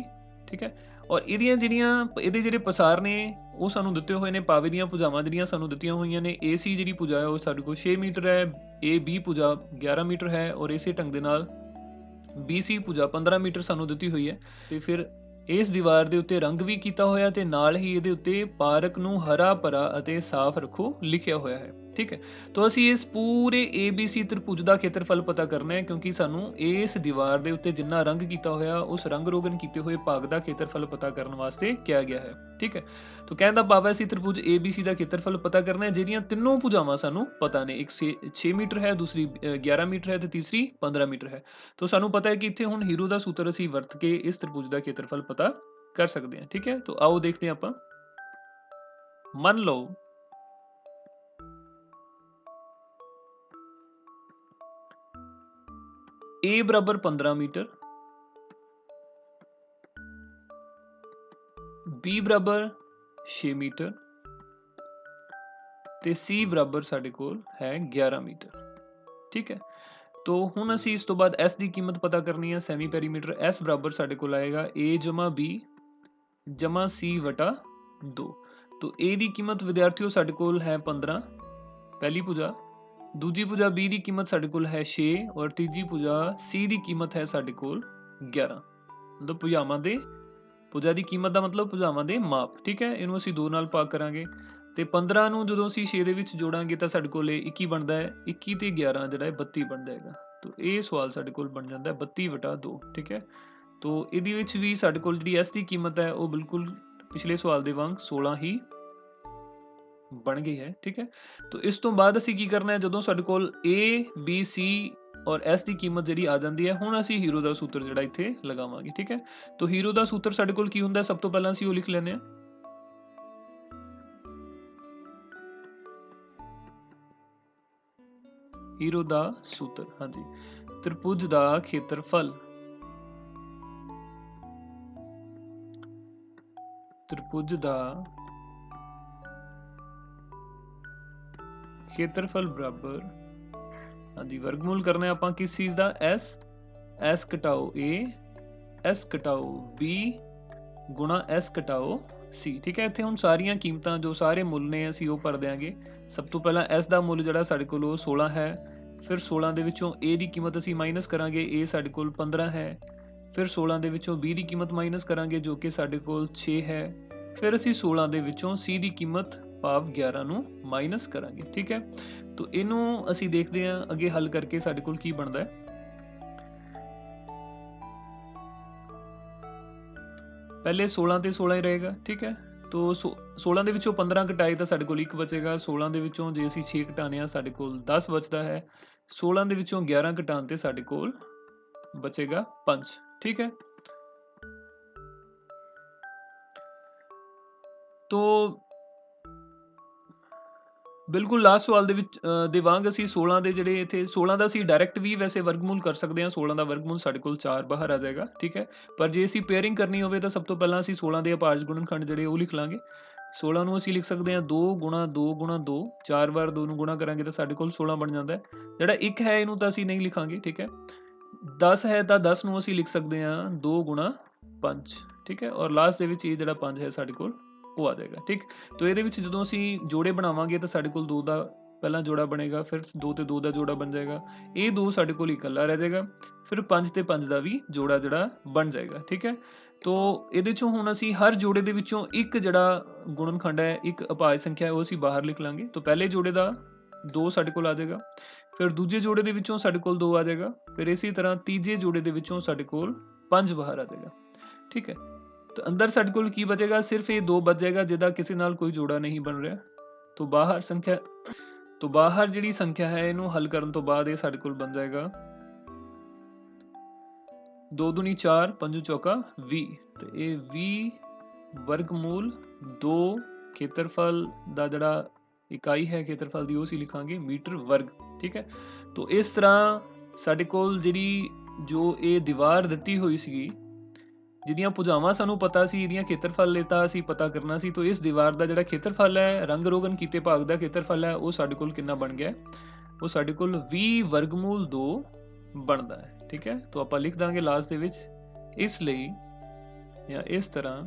ਠੀਕ ਹੈ, ਔਰ ਇਹਦੇ ਜਿਹੜੇ ਪਸਾਰ ਨੇ ਉਹ ਸਾਨੂੰ ਦਿੱਤੇ ਹੋਏ ਨੇ, ਪਾਵੇ ਦੀਆਂ ਭੁਜਾਵਾਂ ਜਿਹੜੀਆਂ ਸਾਨੂੰ ਦਿੱਤੀਆਂ ਹੋਈਆਂ ਨੇ। AC ਜਿਹੜੀ ਭੁਜਾ ਹੈ ਉਹ ਸਾਡੇ ਕੋਲ 6 ਮੀਟਰ ਹੈ, AB ਭੁਜਾ 11 ਮੀਟਰ ਹੈ, ਔਰ ਇਸੇ ਢੰਗ ਦੇ ਨਾਲ BC ਭੁਜਾ 15 ਮੀਟਰ ਸਾਨੂੰ ਦਿੱਤੀ ਹੋਈ ਹੈ। ਤੇ ਫਿਰ ਇਸ ਦੀਵਾਰ ਦੇ ਉੱਤੇ ਰੰਗ ਵੀ ਕੀਤਾ ਹੋਇਆ ਤੇ ਨਾਲ ਹੀ ਇਹਦੇ ਉੱਤੇ ਪਾਰਕ ਨੂੰ ਹਰਾ ਭਰਾ ਅਤੇ ਸਾਫ਼ ਰੱਖੋ ਲਿਖਿਆ ਹੋਇਆ ਹੈ। ਠੀਕ ਹੈ, ਤਾਂ ਅਸੀਂ ਇਸ ਪੂਰੇ ABC त्रिभुज ਦਾ ਖੇਤਰਫਲ ਪਤਾ ਕਰਨਾ ਹੈ, ਕਿਉਂਕਿ ਸਾਨੂੰ ਇਸ ਦੀਵਾਰ ਦੇ ਉੱਤੇ ਜਿੰਨਾ ਰੰਗ ਕੀਤਾ ਹੋਇਆ ਉਸ ਰੰਗ ਰੋਗਨ ਕੀਤੇ ਹੋਏ ਭਾਗ ਦਾ ਖੇਤਰਫਲ ਪਤਾ ਕਰਨ ਵਾਸਤੇ ਕਿਹਾ ਗਿਆ ਹੈ। ਠੀਕ ਹੈ, ਤਾਂ ਕਹਿਣ ਦਾ ਭਾਵ ਹੈ ਅਸੀਂ त्रिभुज ABC ਦਾ ਖੇਤਰਫਲ ਪਤਾ ਕਰਨਾ ਹੈ ਜਿਹਦੀਆਂ ਤਿੰਨੋਂ ਭੁਜਾਵਾਂ ਸਾਨੂੰ ਪਤਾ ਨੇ। ਇੱਕ 6 ਮੀਟਰ ਹੈ, ਦੂਸਰੀ 11 ਮੀਟਰ ਹੈ ਤੇ ਤੀਸਰੀ 15 ਮੀਟਰ ਹੈ। ਤਾਂ ਸਾਨੂੰ ਪਤਾ ਹੈ ਕਿ ਇੱਥੇ ਹੁਣ ਹੀਰੋ ਦਾ ਸੂਤਰ ਅਸੀਂ ਵਰਤ ਕੇ ਇਸ त्रिभुज ਦਾ ਖੇਤਰਫਲ ਪਤਾ ਕਰ ਸਕਦੇ ਹਾਂ। ਠੀਕ ਹੈ, ਤਾਂ ਆਓ ਦੇਖਦੇ ਹਾਂ ਆਪਾਂ। ਮੰਨ ਲਓ A बराबर 15 मीटर, B बराबर 6 मीटर ਤੇ C बराबर साडे कोल है 11 मीटर। ठीक है, तो हुण असीं इस तो बाद S की कीमत पता करनी है। सैमी पैरीमीटर S बराबर साडे कोल आएगा A जमा B जमा C वटा 2। तो A की कीमत विद्यार्थियों साडे कोल है 15 पहली भुजा, दूजी भुजा B की कीमत साडे कोल है 6 और तीजी भुजा C की कीमत है साडे कोल 11। मतलब भुजावां दे भुजा की कीमत का मतलब भुजावां दे माप। ठीक है, इनू असीं 2 नाल भाग करांगे ਤੇ 15 ਨੂੰ ਜਦੋਂ ਅਸੀਂ 6 ਦੇ ਵਿੱਚ ਜੋੜਾਂਗੇ ਤਾਂ ਸਾਡੇ ਕੋਲ 21 ਬਣਦਾ ਹੈ। 21 ਤੇ 11 ਜਿਹੜਾ ਹੈ 32 ਬਣ ਜਾਏਗਾ। तो ਇਹ ਸਵਾਲ ਸਾਡੇ ਕੋਲ ਬਣ ਜਾਂਦਾ ਹੈ 32/2। ਠੀਕ ਹੈ, तो ਇਹਦੇ ਵਿੱਚ ਵੀ ਸਾਡੇ ਕੋਲ ਜਿਹੜੀ S ਦੀ ਕੀਮਤ ਹੈ ਉਹ ਬਿਲਕੁਲ ਪਿਛਲੇ ਸਵਾਲ ਦੇ ਵਾਂਗ 16 ਹੀ ਬਣ ਗਈ ਹੈ। ਠੀਕ ਹੈ, तो ਇਸ ਤੋਂ ਬਾਅਦ ਅਸੀਂ ਕੀ ਕਰਨਾ ਹੈ, ਜਦੋਂ ਸਾਡੇ ਕੋਲ A B C ਔਰ S ਦੀ ਕੀਮਤ ਜਿਹੜੀ ਆ ਜਾਂਦੀ ਹੈ, ਹੁਣ ਅਸੀਂ ਹੀਰੋ ਦਾ ਸੂਤਰ ਜਿਹੜਾ ਇੱਥੇ ਲਗਾਵਾਂਗੇ। ਠੀਕ ਹੈ, तो ਹੀਰੋ ਦਾ ਸੂਤਰ ਸਾਡੇ ਕੋਲ ਕੀ ਹੁੰਦਾ, ਸਭ ਤੋਂ ਪਹਿਲਾਂ ਅਸੀਂ ਉਹ ਲਿਖ ਲੈਂਦੇ ਹਾਂ। ਹੀਰੋ ਦਾ ਸੂਤਰ, ਹਾਂਜੀ, ਤ੍ਰਿਭੁਜ ਦਾ ਖੇਤਰਫਲ, ਤ੍ਰਿਭੁਜ ਦਾ ਖੇਤਰਫਲ ਬਰਾਬਰ, ਹਾਂਜੀ, ਵਰਗਮੂਲ ਕਰਨਾ ਆਪਾਂ ਕਿਸ ਚੀਜ਼ ਦਾ, S ਘਟਾਓ A S ਘਟਾਓ B ਗੁਣਾ S ਘਟਾਓ C। ठीक है, इत्थे हुण सारियां कीमतां जो सारे मुल ने असीं वो भर देंगे। सब तो पहला S का मुल जिहड़ा साडे कोल 16 है, फिर 16 दे विचों A की कीमत असीं माइनस करांगे, A साडे कोल 15 है, फिर 16 दे विचों B की कीमत माइनस करांगे जो कि साडे कोल 6 है, फिर असीं 16 दे विचों C की कीमत भाव 11 नूं माइनस करांगे। ठीक है, तो इनू असीं देखदे हां अगे हल करके साडे कोल की बनदा है। पहले 16 ਤੇ 16 ਹੀ ਰਹੇਗਾ। ठीक है, तो 16 ਦੇ ਵਿੱਚੋਂ 15 ਘਟਾਏ ਤਾਂ ਸਾਡੇ ਕੋਲ 1 ਬਚੇਗਾ। 16 ਦੇ ਵਿੱਚੋਂ ਜੇ ਅਸੀਂ 6 ਘਟਾਣੇ ਆ ਸਾਡੇ ਕੋਲ 10 ਬਚਦਾ ਹੈ। 16 ਦੇ ਵਿੱਚੋਂ 11 ਘਟਾਉਣ ਤੇ ਸਾਡੇ ਕੋਲ ਬਚੇਗਾ 5। ठीक है, तो बिल्कुल लास्ट सवाल ਦੇ ਵਾਂਗ ਅਸੀਂ 16 ਦੇ ਜਿਹੜੇ ਇੱਥੇ 16 ਦਾ ਅਸੀਂ ਡਾਇਰੈਕਟ ਵੀ ਵੈਸੇ ਵਰਗਮੂਲ ਕਰ ਸਕਦੇ ਹਾਂ। 16 ਦਾ ਵਰਗਮੂਲ ਸਾਡੇ ਕੋਲ 4 ਬਾਹਰ ਆ ਜਾਏਗਾ। ਠੀਕ ਹੈ, ਪਰ ਜੇ ਅਸੀਂ ਪੇਅਰਿੰਗ ਕਰਨੀ ਹੋਵੇ ਤਾਂ ਸਭ ਤੋਂ ਪਹਿਲਾਂ ਅਸੀਂ 16 ਦੇ ਅਪਾਹਜ ਗੁਣਨਖੰਡ ਜਿਹੜੇ ਉਹ ਲਿਖ ਲਾਂਗੇ। 16 ਨੂੰ ਅਸੀਂ ਲਿਖ ਸਕਦੇ ਹਾਂ 2 ਗੁਣਾ 2 ਗੁਣਾ 2, 4 ਵਾਰ 2 ਨੂੰ ਗੁਣਾ ਕਰਾਂਗੇ ਤਾਂ ਸਾਡੇ ਕੋਲ 16 ਬਣ ਜਾਂਦਾ ਹੈ। ਜਿਹੜਾ 1 ਹੈ ਇਹਨੂੰ ਤਾਂ ਅਸੀਂ ਨਹੀਂ ਲਿਖਾਂਗੇ। ਠੀਕ ਹੈ, 10 ਹੈ ਤਾਂ 10 ਨੂੰ ਅਸੀਂ ਲਿਖ ਸਕਦੇ ਹਾਂ 2 ਗੁਣਾ 5। ਠੀਕ ਹੈ, ਔਰ ਲਾਸਟ ਦੇ ਵਿੱਚ ਇਹ ਜਿਹੜਾ 5 ਹੈ ਸਾਡੇ ਕੋਲ ਉਹ ਆ ਜਾਏਗਾ। ਠੀਕ, तो ਇਹਦੇ ਵਿੱਚ ਜਦੋਂ ਅਸੀਂ ਜੋੜੇ ਬਣਾਵਾਂਗੇ ਤਾਂ ਸਾਡੇ ਕੋਲ 2 ਦਾ ਪਹਿਲਾਂ ਜੋੜਾ ਬਣੇਗਾ, ਫਿਰ 2 ਤੇ 2 ਦਾ ਜੋੜਾ ਬਣ ਜਾਏਗਾ, ਇਹ 2 ਸਾਡੇ ਕੋਲ ਇਕੱਲਾ ਰਹਿ ਜਾਏਗਾ, ਫਿਰ 5 ਤੇ 5 ਦਾ ਵੀ ਜੋੜਾ ਜਿਹੜਾ ਬਣ ਜਾਏਗਾ। ਠੀਕ ਹੈ, तो ਇਹਦੇ ਚੋਂ ਹੁਣ ਅਸੀਂ ਹਰ ਜੋੜੇ ਦੇ ਵਿੱਚੋਂ ਇੱਕ ਜਿਹੜਾ ਗੁਣਨਖੰਡ ਹੈ, ਇੱਕ ਅਪਾਹਜ ਸੰਖਿਆ ਉਹ ਅਸੀਂ ਬਾਹਰ ਲਿਖ ਲਾਂਗੇ। तो ਪਹਿਲੇ ਜੋੜੇ ਦਾ 2 ਸਾਡੇ ਕੋਲ ਆ ਜਾਏਗਾ, ਫਿਰ ਦੂਜੇ ਜੋੜੇ ਦੇ ਵਿੱਚੋਂ ਸਾਡੇ ਕੋਲ 2 ਆ ਜਾਏਗਾ, ਫਿਰ ਇਸੇ ਤਰ੍ਹਾਂ ਤੀਜੇ ਜੋੜੇ ਦੇ ਵਿੱਚੋਂ ਸਾਡੇ ਕੋਲ 5 ਬਾਹਰ ਆ ਜਾਏਗਾ। ठीक है, तो अंदर साडे कोल की बचेगा, सिर्फ ये 2 बच जाएगा जिहदा किसी नाल कोई जोड़ा नहीं बन रहा। तो बाहर संख्या, तो बाहर जिहड़ी संख्या है इनू हल करन तो बाद ये साडे कोल बन जाएगा 2 दूनी 4 5 चौका 20। तो ये 20 वर्गमूल 2 खेत्रफल दा जिहड़ा इकाई है खेत्रफल दी उसी लिखांगे मीटर वर्ग। ठीक है, तो इस तरह साडे कोल जिहड़ी जो ये दीवार दित्ती हुई सीगी ਜਿਹਦੀਆਂ ਭੁਜਾਵਾਂ ਸਾਨੂੰ ਪਤਾ ਸੀ, ਇਹਦੀਆਂ ਖੇਤਰਫਲ ਲੈਤਾ ਅਸੀਂ ਪਤਾ ਕਰਨਾ ਸੀ। तो इस दीवार ਦਾ ਜਿਹੜਾ ਖੇਤਰਫਲ ਹੈ ਰੰਗ ਰੋਗਨ ਕੀਤੇ ਭਾਗ ਦਾ ਖੇਤਰਫਲ ਹੈ ਉਹ ਸਾਡੇ ਕੋਲ ਕਿੰਨਾ ਬਣ ਗਿਆ, ਉਹ ਸਾਡੇ ਕੋਲ 20 ਵਰਗਮੂਲ 2 ਬਣਦਾ ਹੈ। ਠੀਕ ਹੈ, तो ਆਪਾਂ ਲਿਖ ਦਾਂਗੇ ਲਾਸਟ ਦੇ ਵਿੱਚ ਇਸ ਲਈ ਜਾਂ ਇਸ ਤਰ੍ਹਾਂ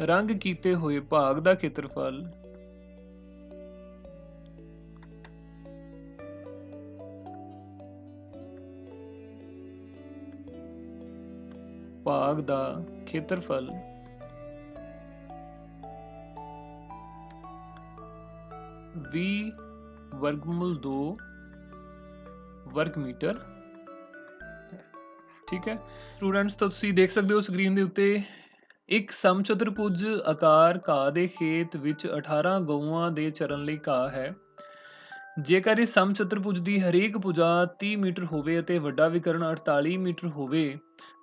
ਰੰਗ ਕੀਤੇ ਹੋਏ ਭਾਗ ਦਾ ਖੇਤਰਫਲ ਭਾਗ ਦਾ ਖੇਤਰਫਲ 20 वर्गमूल 2 वर्ग मीटर। ठीक है स्टूडेंट्स, तो तुसीं देख सकते हो स्क्रीन के उत्ते एक समचतुरभुज आकार घाह के खेत विच 18 गਊਆਂ ਦੇ ਚਰਨ ਲਈ ਘਾਹ ਹੈ। ਜੇਕਰ ਇਸ ਸਮਚਤੁਰਭੁਜ ਦੀ ਹਰੇਕ ਭੁਜਾ 30 ਮੀਟਰ ਹੋਵੇ ਅਤੇ ਵੱਡਾ ਵਿਕਰਨ 48 ਮੀਟਰ ਹੋਵੇ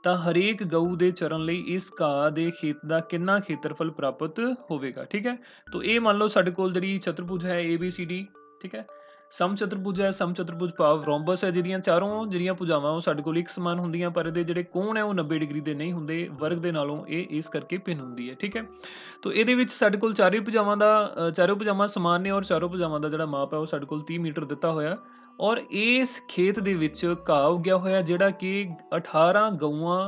ਤਾਂ ਹਰੇਕ ਗਊ ਦੇ ਚਰਨ ਲਈ ਇਸ ਘਾਹ ਦੇ ਖੇਤ ਦਾ ਕਿੰਨਾ ਖੇਤਰਫਲ ਪ੍ਰਾਪਤ ਹੋਵੇਗਾ। ਠੀਕ ਹੈ, ਤਾਂ ਇਹ ਮੰਨ ਲਓ ਸਾਡੇ ਕੋਲ ਜਿਹੜੀ ਚਤੁਰਭੁਜ ਹੈ ABCD। ਠੀਕ ਹੈ, ਸਮਚਤੁਰਭੁਜ ਹੈ, ਸਮਚਤੁਰਭੁਜ ਭਾਵ ਰੋਮਬਸ ਹੈ, ਜਿਹਦੀਆਂ ਚਾਰੋਂ ਜਿਹੜੀਆਂ ਭੁਜਾਵਾਂ ਉਹ ਸਾਡੇ ਕੋਲ ਇੱਕ ਸਮਾਨ ਹੁੰਦੀਆਂ, ਪਰ ਇਹਦੇ ਜਿਹੜੇ ਕੋਣ ਹੈ ਉਹ 90 ਡਿਗਰੀ ਦੇ ਨਹੀਂ ਹੁੰਦੇ, ਵਰਗ ਦੇ ਨਾਲੋਂ ਇਹ ਇਸ ਕਰਕੇ ਭਿੰਨ ਹੁੰਦੀ ਹੈ। ਠੀਕ ਹੈ, ਤਾਂ ਇਹਦੇ ਵਿੱਚ ਸਾਡੇ ਕੋਲ ਚਾਰੇ ਭੁਜਾਵਾਂ ਸਮਾਨ ਨੇ, ਔਰ ਚਾਰੋਂ ਭੁਜਾਵਾਂ ਦਾ ਜਿਹੜਾ ਮਾਪ ਹੈ ਉਹ ਸਾਡੇ ਕੋਲ 30 ਮੀਟਰ ਦਿੱਤਾ ਹੋਇਆ। ਔਰ ਇਸ ਖੇਤ ਦੇ ਵਿੱਚ ਘਾਹ ਉੱਗਿਆ ਹੋਇਆ ਜਿਹੜਾ ਕਿ 18 ਗਊਆਂ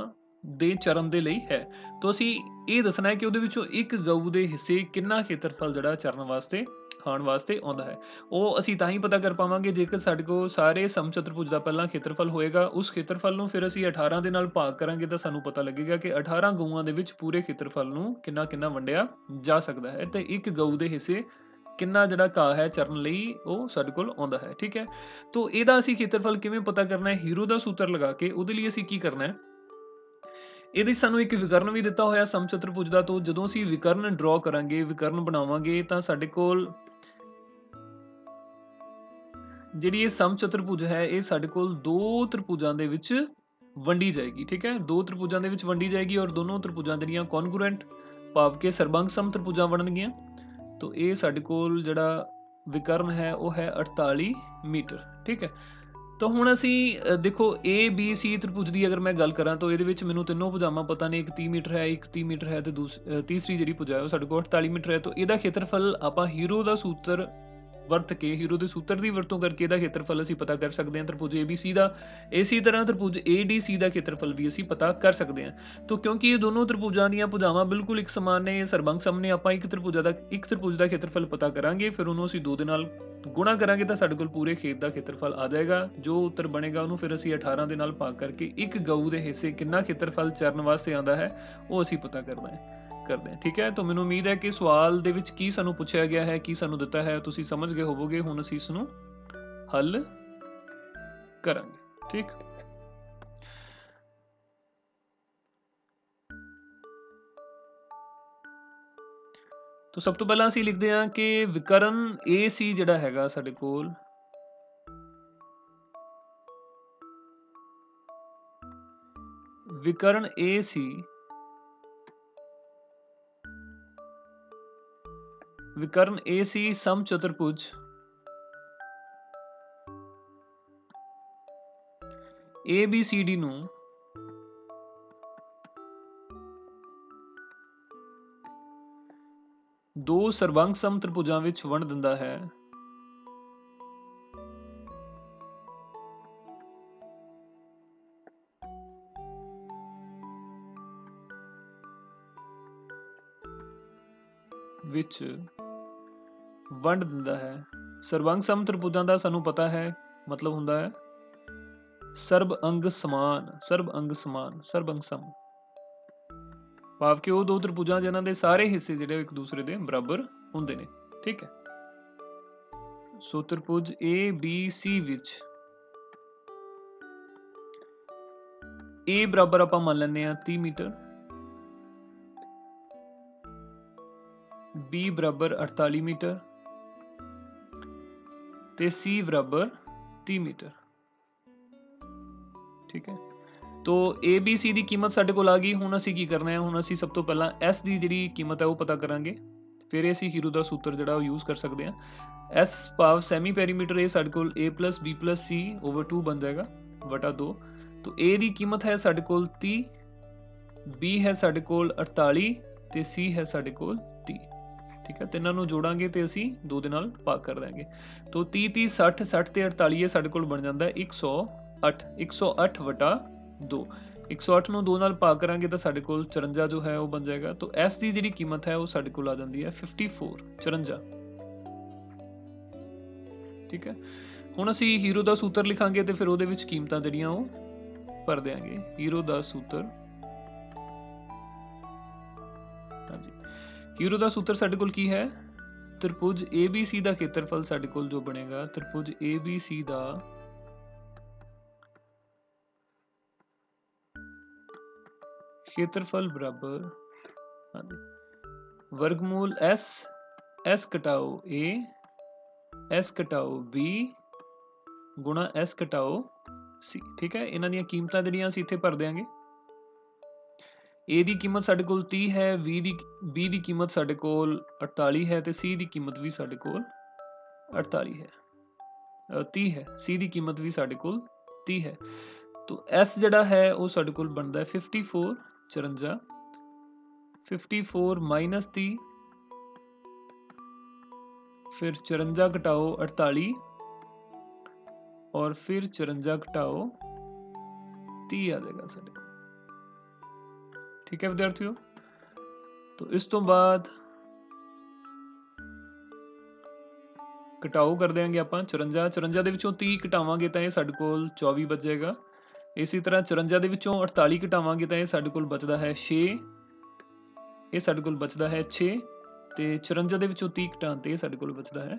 ਦੇ ਚਰਨ ਦੇ ਲਈ ਹੈ। ਤਾਂ ਅਸੀਂ ਇਹ ਦੱਸਣਾ ਹੈ ਕਿ ਉਹਦੇ ਵਿੱਚੋਂ ਇੱਕ ਗਊ ਦੇ ਹਿੱਸੇ ਕਿੰਨਾ ਖੇਤਰਫਲ ਜਿਹੜਾ ਚਰਨ ਵਾਸਤੇ ਖਾਣ ਵਾਸਤੇ ਆਉਂਦਾ ਹੈ। ਉਹ ਅਸੀਂ ਤਾਂ ਹੀ ਪਤਾ ਕਰ ਪਾਵਾਂਗੇ ਜੇਕਰ ਸਾਡੇ ਕੋਲ ਸਾਰੇ ਸਮਚਤੁਰਭੁਜ ਦਾ ਪਹਿਲਾਂ ਖੇਤਰਫਲ ਹੋਏਗਾ, ਉਸ ਖੇਤਰਫਲ ਨੂੰ ਫਿਰ ਅਸੀਂ 18 ਦੇ ਨਾਲ ਭਾਗ ਕਰਾਂਗੇ ਤਾਂ ਸਾਨੂੰ ਪਤਾ ਲੱਗੇਗਾ ਕਿ 18 ਗਊਆਂ ਦੇ ਵਿੱਚ ਪੂਰੇ ਖੇਤਰਫਲ ਨੂੰ ਕਿੰਨਾ ਕਿੰਨਾ ਵੰਡਿਆ ਜਾ ਸਕਦਾ ਹੈ, ਤੇ ਇੱਕ ਗਊ ਦੇ ਹਿੱਸੇ ਕਿੰਨਾ ਜਿਹੜਾ ਘਾਹ ਹੈ ਚਰਨ ਲਈ ਉਹ ਸਾਡੇ ਕੋਲ ਆਉਂਦਾ ਹੈ। ਠੀਕ ਹੈ, ਤਾਂ ਇਹਦਾ ਅਸੀਂ ਖੇਤਰਫਲ ਕਿਵੇਂ ਪਤਾ ਕਰਨਾ ਹੈ? ਹੀਰੋ ਦਾ ਸੂਤਰ ਲਗਾ ਕੇ ਉਹਦੇ ਲਈ ਅਸੀਂ ਕੀ ਕਰਨਾ ਹੈ, ਇਹਦੇ ਸਾਨੂੰ ਇੱਕ ਵਿਕਰਨ ਵੀ ਦਿੱਤਾ ਹੋਇਆ ਸਮਚਤੁਰਭੁਜ ਦਾ। ਤੋਂ ਜਦੋਂ ਅਸੀਂ ਵਿਕਰਨ ਡਰਾ ਕਰਾਂਗੇ, ਵਿਕਰਨ ਬਣਾਵਾਂਗੇ, ਤਾਂ ਸਾਡੇ ਕੋਲ ਜਿਹੜੀ ਇਹ ਸਮਚਤੁਰਭੁਜ ਹੈ ਇਹ ਸਾਡੇ ਕੋਲ ਦੋ ਤ੍ਰਿਭੁਜਾਂ ਦੇ ਵਿੱਚ ਵੰਡੀ ਜਾਏਗੀ। ਠੀਕ ਹੈ, ਦੋ ਤ੍ਰਿਭੁਜਾਂ ਦੇ ਵਿੱਚ ਵੰਡੀ ਜਾਏਗੀ, ਔਰ ਦੋਨੋਂ ਤ੍ਰਿਭੁਜਾਂ ਜਿਹੜੀਆਂ ਕੌਨਗਰੂਐਂਟ ਭਾਵ ਕਿ ਸਰਬੰਗ ਸਮ ਤ੍ਰਿਭੁਜਾਂ ਬਣਨਗੀਆਂ। तो ये साडे कोल जिहड़ा विकर्ण है वो है 48 मीटर। ठीक है, तो हुण असी देखो ABC त्रिभुज की अगर मैं गल करां तो ये मैनूं तीनों भुजावां पता ने, एक 30 मीटर है, एक 30 मीटर है, तो तीसरी जिहड़ी भुजा है वो साडे कोल 48 मीटर है। तो इहदा खेत्रफल आपां हीरो दा सूत्र वरत के, हीरो के सूत्र की वरतों करके इहदा खेत्रफल असीं पता कर सकते हैं त्रिभुज ABC का। इसी तरह त्रिभुज ADC का खेत्रफल भी असीं पता कर सकते हैं। तो क्योंकि ये दोनों त्रिभुजां दीयां भुजावां बिल्कुल एक समान ने, सरबंग सम ने, आपां एक त्रिभुज का खेत्रफल पता करांगे, फिर उहनूं असीं 2 दे नाल गुणा करांगे तो साडे कोल पूरे खेत का खेत्रफल आ जाएगा। जो उत्तर बनेगा उहनूं फिर असीं 18 दे नाल भाग करके एक गऊ के हिस्से कितना खेत्रफल चरण वास्ते आंदा है वो असीं पता करना है करते हैं। ठीक है, तो मैनूं उम्मीद है कि सवाल दे विच की सानूं पुछया गया है, की सानूं दिता है, तुसीं समझ गए होवोगे। हुण असीं इस नूं हल करांगे। ठीक, तो सब तो पहला असीं लिखदे हां कि विकर्ण AC जिहड़ा हैगा साडे कोल विकर्ण AC विकर्ण AC समचतुर्भुज ABCD नूं दो ਸਰਬੰਗ ਸਮ ਤ੍ਰਿਭੁਜਾਂ ਵਿੱਚ ਵੰਡ ਦਿੰਦਾ ਹੈ। ਵਿੱਚ ਵੰਡ ਦਿੰਦਾ ਹੈ। ਸਰਬੰਗ ਸਮ ਤ੍ਰਿਭੁਜਾਂ ਦਾ ਸਾਨੂੰ ਪਤਾ ਹੈ ਮਤਲਬ ਹੁੰਦਾ ਹੈ ਸਰਬ ਅੰਗ ਸਮਾਨ, ਸਰਬ ਅੰਗ ਸਮਾਨ, ਸਰਬ ਅੰਗ ਸਮ ਭਾਵ ਕਿ ਉਹ ਦੋ ਤ੍ਰਿਭੁਜਾਂ ਜਿਨ੍ਹਾਂ ਦੇ ਸਾਰੇ ਹਿੱਸੇ ਜਿਹੜੇ ਇੱਕ ਦੂਸਰੇ ਦੇ ਬਰਾਬਰ ਹੁੰਦੇ ਨੇ। ਠੀਕ ਹੈ, ਸੋ ਤ੍ਰਿਭੁਜ ABC ਵਿੱਚ A ਬਰਾਬਰ ਆਪਾਂ ਮੰਨ ਲੈਂਦੇ ਹਾਂ 30 ਮੀਟਰ, B बराबर 48 मीटर ते C बराबर 30 मीटर। ठीक है, तो ABC की कीमत साडे कोल आ गई। हुण असीं की करना है, हुण असीं सब तो पहला S की जिहड़ी कीमत है वो पता करांगे, फिर असीं हीरो का सूत्र जिहड़ा वो यूज़ कर सकते हैं। S भाव सैमी पैरीमीटर ए साडे कोल A + B + C / 2 बन जाएगा बटा 2। तो A की कीमत है साडे कोल 30, B है साडे कोल 48 ते C है साडे कोल 30। ठीक है, तिन्हां नूं जोड़ांगे तो असीं 2 दे नाल भाग कर देंगे। तो 30 30 60 60 ते 48 ये साडे कोल बन जांदा है 108। 108 बटा 2, 108 नूं 2 नाल भाग करांगे तो साडे कोल 54 जो है वो बन जाएगा। तो S की जिहड़ी कीमत है वो साडे कोल आ जांदी है 54, 54। ठीक है, हुण असीं हीरो का सूत्र लिखांगे तो फिर उहदे विच कीमतां जिहड़ियां वो भर देंगे। हीरो का सूत्र, हाँ जी, हीरो का सूत्र साडे कोल की है, त्रिभुज ABC का खेत्रफल साडे कोल जो बनेगा, त्रिभुज ABC का खेत्रफल बराबर, हाँ जी, वर्गमूल S घटाओ A S घटाओ B गुणा S घटाओ C। ठीक है, इन्हां दीयां कीमतां जिहड़ियां असीं इत्थे भर देंगे। ए ਦੀ ਕੀਮਤ ਸਾਡੇ ਕੋਲ 30 ਹੈ, B ਦੀ ਕੀਮਤ ਸਾਡੇ ਕੋਲ 48 ਹੈ ਤੇ C ਦੀ ਕੀਮਤ ਵੀ ਸਾਡੇ ਕੋਲ 48 है 30 है। C ਦੀ ਕੀਮਤ ਵੀ ਸਾਡੇ ਕੋਲ 30 ਹੈ। तो S ਜਿਹੜਾ ਹੈ ਉਹ ਸਾਡੇ ਕੋਲ ਬਣਦਾ ਹੈ 54 54 54 ਮਾਈਨਸ 30 फिर 54 घटाओ 48 और फिर 54 घटाओ 30 आ जाएगा साढ़े को। ठीक है विद्यार्थियों, तो इस तो बाद घटाओ कर देंगे आप 54 54 ਦੇ ਵਿੱਚੋਂ 30 ਘਟਾਵਾਂਗੇ ਤਾਂ ਇਹ ਸਾਡੇ ਕੋਲ 24 ਬਚੇਗਾ। ਇਸੇ ਤਰ੍ਹਾਂ 54 ਦੇ ਵਿੱਚੋਂ 48 ਘਟਾਵਾਂਗੇ ਤਾਂ ਇਹ ਸਾਡੇ ਕੋਲ ਬਚਦਾ ਹੈ 6, ਇਹ ਸਾਡੇ ਕੋਲ ਬਚਦਾ ਹੈ 6 ਤੇ 54 ਦੇ ਵਿੱਚੋਂ 30 ਘਟਾਉਣ ਤੇ ਸਾਡੇ ਕੋਲ ਬਚਦਾ ਹੈ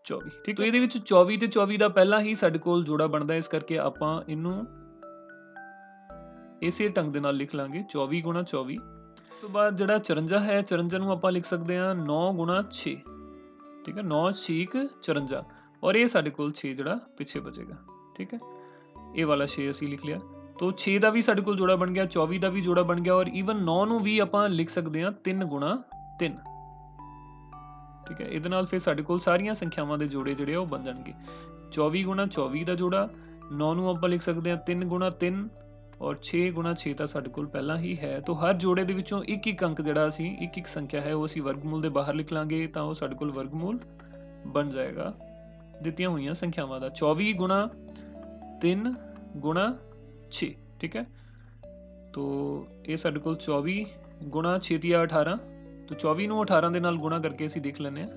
24। ਠੀਕ ਹੈ, ਇਹਦੇ ਵਿੱਚ 24 ਤੇ 24 ਦਾ ਪਹਿਲਾਂ ਹੀ ਸਾਡੇ ਕੋਲ ਜੋੜਾ ਬਣਦਾ, ਇਸ ਕਰਕੇ ਆਪਾਂ ਇਹਨੂੰ ਇਸੇ ਢੰਗ ਦੇ ਨਾਲ ਲਿਖ ਲਾਂਗੇ 24 ਗੁਣਾ 24। ਉਸ ਤੋਂ ਬਾਅਦ ਜਿਹੜਾ 54 ਹੈ 54 ਨੂੰ ਆਪਾਂ ਲਿਖ ਸਕਦੇ ਹਾਂ 9 ਗੁਣਾ 6। ਠੀਕ ਹੈ, 9 6 54 ਔਰ ਇਹ ਸਾਡੇ ਕੋਲ 6 ਜਿਹੜਾ ਪਿੱਛੇ ਬਚੇਗਾ। ਠੀਕ ਹੈ, ਇਹ ਵਾਲਾ 6 ਅਸੀਂ ਲਿਖ ਲਿਆ। तो 6 ਦਾ ਵੀ ਸਾਡੇ ਕੋਲ ਜੋੜਾ ਬਣ ਗਿਆ, 24 ਦਾ ਵੀ ਜੋੜਾ ਬਣ ਗਿਆ ਔਰ ਈਵਨ 9 ਨੂੰ ਵੀ ਆਪਾਂ ਲਿਖ ਸਕਦੇ ਹਾਂ 3 ਗੁਣਾ 3। ਠੀਕ ਹੈ, ਇਹਦੇ ਨਾਲ ਫਿਰ ਸਾਡੇ ਕੋਲ ਸਾਰੀਆਂ ਸੰਖਿਆਵਾਂ ਦੇ ਜੋੜੇ ਜਿਹੜੇ ਉਹ ਬਣ ਜਾਣਗੇ। 24 ਗੁਣਾ 24 ਦਾ ਜੋੜਾ, 9 ਨੂੰ ਆਪਾਂ ਲਿਖ ਸਕਦੇ ਹਾਂ 3 ਗੁਣਾ 3 ਔਰ 6 ਗੁਣਾ 6 ਤਾਂ ਸਾਡੇ ਕੋਲ ਪਹਿਲਾਂ ਹੀ ਹੈ। तो ਹਰ ਜੋੜੇ ਦੇ ਵਿੱਚੋਂ ਇੱਕ ਇੱਕ ਅੰਕ ਜਿਹੜਾ ਅਸੀਂ ਇੱਕ ਇੱਕ ਸੰਖਿਆ ਹੈ ਉਹ ਅਸੀਂ ਵਰਗਮੂਲ ਦੇ ਬਾਹਰ ਲਿਖ ਲਾਂਗੇ ਤਾਂ ਉਹ ਸਾਡੇ ਕੋਲ ਵਰਗਮੂਲ ਬਣ ਜਾਏਗਾ ਦਿੱਤੀਆਂ ਹੋਈਆਂ ਸੰਖਿਆਵਾਂ ਦਾ। 24 ਗੁਣਾ 3 ਗੁਣਾ 6। ठीक है, तो ये साडे कोल 24 गुणा 6 × 18, तो 24 ਨੂੰ 18 ਦੇ ਨਾਲ ਗੁਣਾ ਕਰਕੇ ਅਸੀਂ ਦੇਖ ਲੈਂਦੇ ਹਾਂ।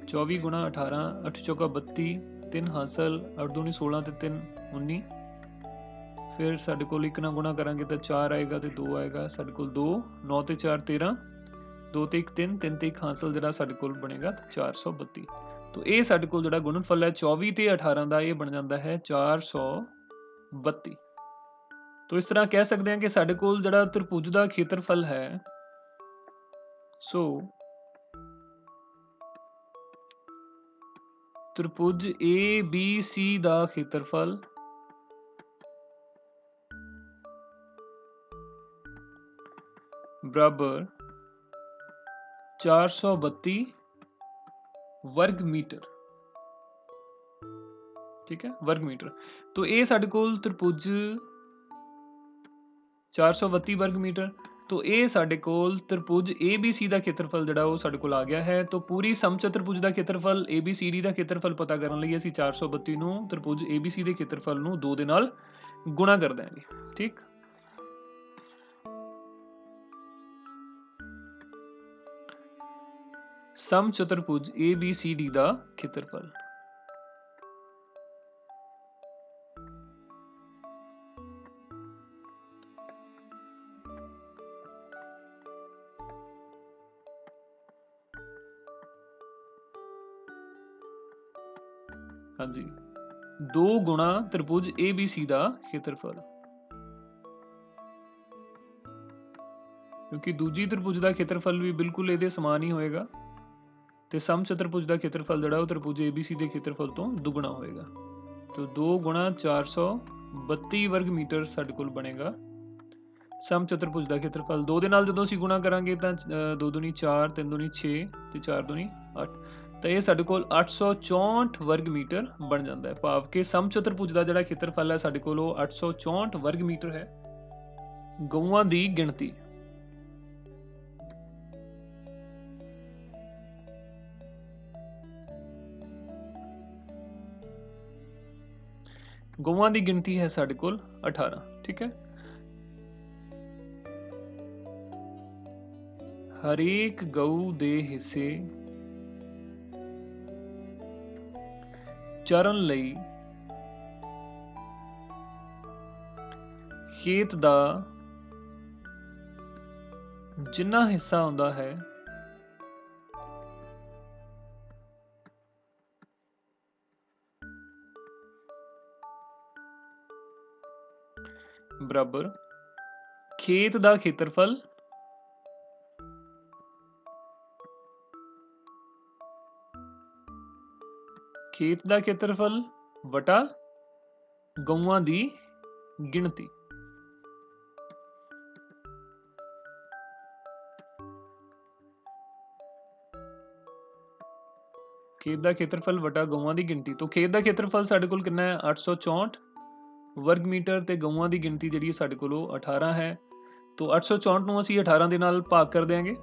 24 ਗੁਣਾ 18 8 ਚੌਕਾ 32 3 ਹਾਸਲ 8 दूनी 16 ਤੇ 3 19। ਫਿਰ ਸਾਡੇ ਕੋਲ 1 ਨਾਲ ਗੁਣਾ ਕਰਾਂਗੇ ਤਾਂ 4 ਆਏਗਾ ਤੇ 2 ਆਏਗਾ ਸਾਡੇ ਕੋਲ 2 9 ਤੇ 4 13 2 ਤੇ 1 3 3 ਤੇ 1 ਹਾਸਲ ਜਿਹੜਾ ਸਾਡੇ ਕੋਲ ਬਣੇਗਾ 432। तो ਇਹ ਸਾਡੇ ਕੋਲ ਜਿਹੜਾ ਗੁਣਨਫਲ ਹੈ 24 ਤੇ 18 ਦਾ ਇਹ ਬਣ ਜਾਂਦਾ ਹੈ 432। तो इस तरह कह सकते हैं कि साडे कोल जिहड़ा त्रिभुज का खेत्रफल है सो त्रिभुज ABC का खेत्रफल बराबर 432 वर्ग मीटर। ठीक है, वर्ग मीटर। तो ये साडे कोल त्रिभुज 432 वर्ग मीटर। तो ये साडे कोल त्रिभुज ABC का खेत्रफल जिहड़ा वो साडे कोल आ गया है। तो पूरी समचतुर्भुज का खेत्रफल ABCD का खेत्रफल पता करने लई असीं 432 नूं त्रिभुज ABC के खेत्रफल नूं 2 दे नाल गुणा कर देंगे। ठीक, समचतुर्भुज ABCD का खेत्रफल हाँ जी 2 गुणा त्रिभुज ABC का खेत्रफल, क्योंकि दूजी त्रिभुज का खेत्रफल भी बिल्कुल ये समान ही होएगा तो समचतुर्भुज का खेत्रफल जिहड़ा वो त्रिभुज ABC के खेत्रफल तो दुगना होएगा। तो 2 गुणा 432 वर्ग मीटर साडे कोल बनेगा समचतुर्भुज का खेत्रफल। 2 दे नाल जदों असीं गुणा करांगे तां 2 दूनी 4 3 दूनी 6 ते 4 दूनी 8, तो ये साडे कोल 864 वर्ग मीटर बन जाता है। भाव के समचतुर्भुज का जिहड़ा खेत्रफल है साडे कोल 864 वर्ग मीटर है। गऊआं दी गिणती गऊआं दी गिनती है साडे कोल 18। ठीक है, हरेक गऊ दे हिस्से चरण लई खेत दा जिन्ना हिस्सा हुंदा है बराबर खेत दा खेत्रफल खेत दा खेत्रफल वटा गऊआं दी गिणती। ਖੇਤ ਦਾ ਖੇਤਰਫਲ ਵਟਾ ਗਊਆਂ ਦੀ ਗਿਣਤੀ। तो ਖੇਤ ਦਾ ਖੇਤਰਫਲ ਸਾਡੇ ਕੋਲ ਕਿੰਨਾ ਹੈ 864 ਵਰਗ ਮੀਟਰ ਤੇ ਗਊਆਂ ਦੀ ਗਿਣਤੀ ਜਿਹੜੀ ਸਾਡੇ ਕੋਲ 18 ਹੈ। तो 864 ਨੂੰ ਅਸੀਂ 18 ਦੇ ਨਾਲ ਭਾਗ ਕਰ ਦਿਆਂਗੇ।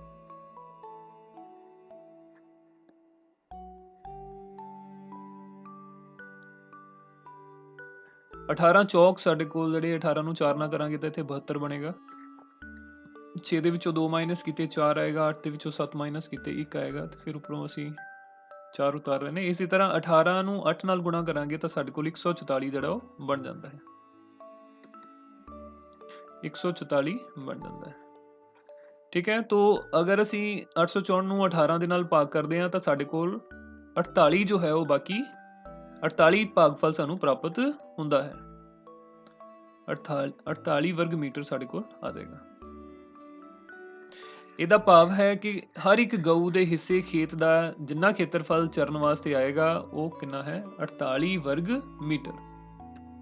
अठारह चौक साढ़े कोल ਜਿਹੜੇ 18 ਨੂੰ 4 ਨਾਲ ਕਰਾਂਗੇ ਤਾਂ ਇੱਥੇ 72 ਬਣੇਗਾ। 6 ਦੇ ਵਿੱਚੋਂ 2 ਮਾਈਨਸ ਕੀਤੇ 4 ਆਏਗਾ, 8 ਦੇ ਵਿੱਚੋਂ 7 ਮਾਈਨਸ ਕੀਤੇ 1 ਆਏਗਾ ਤੇ ਫਿਰ ਉੱਪਰੋਂ ਅਸੀਂ 4 ਉਤਾਰ ਰਹੇ ਨੇ। ਇਸੇ ਤਰ੍ਹਾਂ 18 ਨੂੰ 8 ਨਾਲ ਗੁਣਾ ਕਰਾਂਗੇ ਤਾਂ ਸਾਡੇ ਕੋਲ 144 ਜਿਹੜਾ ਉਹ ਬਣ ਜਾਂਦਾ ਹੈ। 144 ਬਣ ਜਾਂਦਾ ਹੈ। ਠੀਕ ਹੈ। तो अगर ਅਸੀਂ 864 ਨੂੰ 18 ਦੇ ਨਾਲ ਭਾਗ ਕਰਦੇ ਹਾਂ ਤਾਂ ਸਾਡੇ ਕੋਲ 48 ਜੋ ਹੈ ਉਹ ਬਾਕੀ 48 ਭਾਗਫਲ ਸਾਨੂੰ ਪ੍ਰਾਪਤ ਹੁੰਦਾ ਹੈ। 48 ਵਰਗ ਮੀਟਰ ਸਾਡੇ ਕੋਲ ਆ ਜਾਏਗਾ। ਇਹਦਾ ਭਾਵ ਹੈ ਕਿ ਹਰ ਇੱਕ ਗਊ ਦੇ ਹਿੱਸੇ ਖੇਤ ਦਾ ਜਿੰਨਾ ਖੇਤਰਫਲ ਚਰਨ ਵਾਸਤੇ ਆਏਗਾ ਉਹ ਕਿੰਨਾ ਹੈ 48 ਵਰਗ ਮੀਟਰ।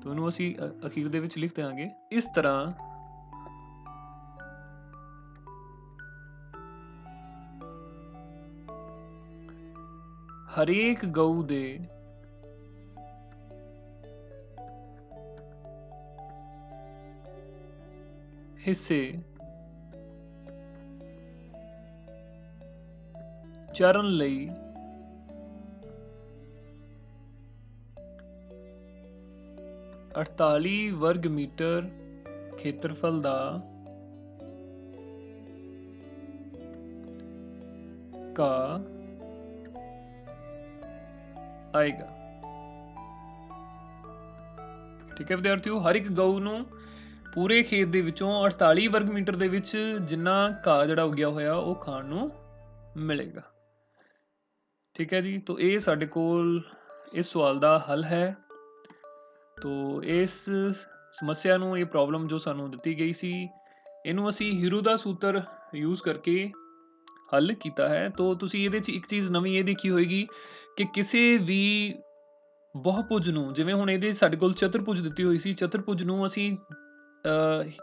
तो ਇਹਨੂੰ ਅਸੀਂ ਅਖੀਰ ਦੇ ਵਿੱਚ ਲਿਖ ਦਿਆਂਗੇ ਇਸ ਤਰ੍ਹਾਂ। ਹਰੇਕ ਗਊ ਦੇ ਹਿੱਸੇ ਚਰਨ ਲਈ अड़ताली वर्ग मीटर ਖੇਤਰਫਲ ਦਾ का ਆਏਗਾ। ਠੀਕ ਹੈ ਵਿਦਿਆਰਥੀਓ, ਹਰ ਇੱਕ ਗਊ ਨੂੰ ਪੂਰੇ ਖੇਤ ਦੇ ਵਿੱਚੋਂ 48 ਵਰਗ ਮੀਟਰ ਦੇ ਵਿੱਚ ਜਿੰਨਾ ਘਾਹ ਜਿਹੜਾ ਉੱਗਿਆ ਹੋਇਆ ਉਹ ਖਾਣ ਨੂੰ ਮਿਲੇਗਾ। ਠੀਕ ਹੈ ਜੀ। तो ਇਹ ਸਾਡੇ ਕੋਲ ਇਸ ਸਵਾਲ ਦਾ ਹੱਲ ਹੈ। तो ਇਸ ਸਮੱਸਿਆ ਨੂੰ, ਇਹ ਪ੍ਰੋਬਲਮ ਜੋ ਸਾਨੂੰ ਦਿੱਤੀ ਗਈ ਸੀ, ਇਹਨੂੰ ਅਸੀਂ ਹੀਰੂ ਦਾ ਸੂਤਰ ਯੂਜ਼ ਕਰਕੇ ਹੱਲ ਕੀਤਾ ਹੈ। तो ਤੁਸੀਂ ਇਹਦੇ 'ਚ ਇੱਕ ਚੀਜ਼ ਨਵੀਂ ਇਹ ਦੇਖੀ ਹੋਏਗੀ ਕਿ ਕਿਸੇ ਵੀ ਬਹੁਭੁਜ ਨੂੰ, ਜਿਵੇਂ ਹੁਣ ਇਹਦੇ ਸਾਡੇ ਕੋਲ ਚਤੁਰਭੁਜ ਦਿੱਤੀ ਹੋਈ ਸੀ, ਚਤੁਰਭੁਜ ਨੂੰ ਅਸੀਂ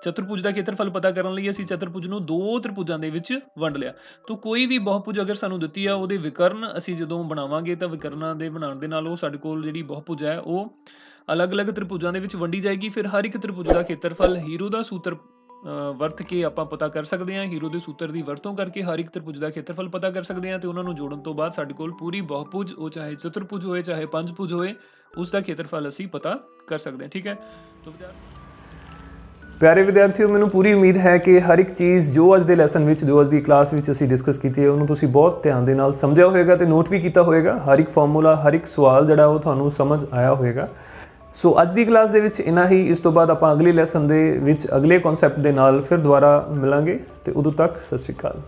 ਚਤੁਰਭੁਜ ਦਾ ਖੇਤਰਫਲ ਪਤਾ ਕਰਨ ਲਈ ਅਸੀਂ ਚਤੁਰਭੁਜ ਨੂੰ 2 ਤ੍ਰਿਭੁਜਾਂ ਦੇ ਵਿੱਚ ਵੰਡ ਲਿਆ। तो ਕੋਈ ਵੀ ਬਹੁਭੁਜ ਅਗਰ ਸਾਨੂੰ ਦਿੱਤੀ ਆ ਉਹਦੇ ਵਿਕਰਨ ਅਸੀਂ ਜਦੋਂ ਬਣਾਵਾਂਗੇ ਤਾਂ ਵਿਕਰਨਾਂ ਦੇ ਬਣਾਉਣ ਦੇ ਨਾਲ ਉਹ ਸਾਡੇ ਕੋਲ ਜਿਹੜੀ ਬਹੁਭੁਜ ਹੈ ਉਹ ਅਲੱਗ-ਅਲੱਗ ਤ੍ਰਿਭੁਜਾਂ ਦੇ ਵਿੱਚ ਵੰਡੀ ਜਾਏਗੀ। ਫਿਰ ਹਰ ਇੱਕ ਤ੍ਰਿਭੁਜ ਦਾ ਖੇਤਰਫਲ ਹੀਰੂ ਦਾ ਸੂਤਰ ਵਰਤ ਕੇ ਆਪਾਂ ਪਤਾ ਕਰ ਸਕਦੇ ਹਾਂ। ਹੀਰੂ ਦੇ ਸੂਤਰ ਦੀ ਵਰਤੋਂ ਕਰਕੇ ਹਰ ਇੱਕ ਤ੍ਰਿਭੁਜ ਦਾ ਖੇਤਰਫਲ ਪਤਾ ਕਰ ਸਕਦੇ ਹਾਂ ਤੇ ਉਹਨਾਂ ਨੂੰ ਜੋੜਨ ਤੋਂ ਬਾਅਦ ਸਾਡੇ ਕੋਲ ਪੂਰੀ ਬਹੁਭੁਜ, ਉਹ ਚਾਹੇ ਚਤੁਰਭੁਜ ਹੋਏ ਚਾਹੇ ਪੰਜਭੁਜ ਹੋਏ, ਉਸ ਦਾ ਖੇਤਰਫਲ ਅਸੀਂ ਪਤਾ ਕਰ ਸਕਦੇ ਹਾਂ। ਠੀਕ ਹੈ। ਪਿਆਰੇ ਵਿਦਿਆਰਥੀਓ, ਮੈਨੂੰ ਪੂਰੀ ਉਮੀਦ ਹੈ ਕਿ ਹਰ ਇੱਕ ਚੀਜ਼ ਜੋ ਅੱਜ ਦੇ ਲੈਸਨ ਵਿੱਚ, ਜੋ ਅੱਜ ਦੀ ਕਲਾਸ ਵਿੱਚ ਅਸੀਂ ਡਿਸਕਸ ਕੀਤੀ ਹੈ, ਉਹਨੂੰ ਤੁਸੀਂ ਬਹੁਤ ਧਿਆਨ ਦੇ ਨਾਲ ਸਮਝਿਆ ਹੋਵੇਗਾ ਤੇ ਨੋਟ ਵੀ ਕੀਤਾ ਹੋਵੇਗਾ। ਹਰ ਇੱਕ ਫਾਰਮੂਲਾ, ਹਰ ਇੱਕ ਸਵਾਲ ਜਿਹੜਾ ਉਹ ਤੁਹਾਨੂੰ ਸਮਝ ਆਇਆ ਹੋਵੇਗਾ। ਸੋ ਅੱਜ ਦੀ ਕਲਾਸ ਦੇ ਵਿੱਚ ਇੰਨਾ ਹੀ। ਇਸ ਤੋਂ ਬਾਅਦ ਆਪਾਂ ਅਗਲੇ ਲੈਸਨ ਦੇ ਵਿੱਚ ਅਗਲੇ ਕਨਸੈਪਟ ਦੇ ਨਾਲ ਫਿਰ ਦੁਬਾਰਾ ਮਿਲਾਂਗੇ ਤੇ ਉਦੋਂ ਤੱਕ ਸਤਿ ਸ਼੍ਰੀ ਅਕਾਲ।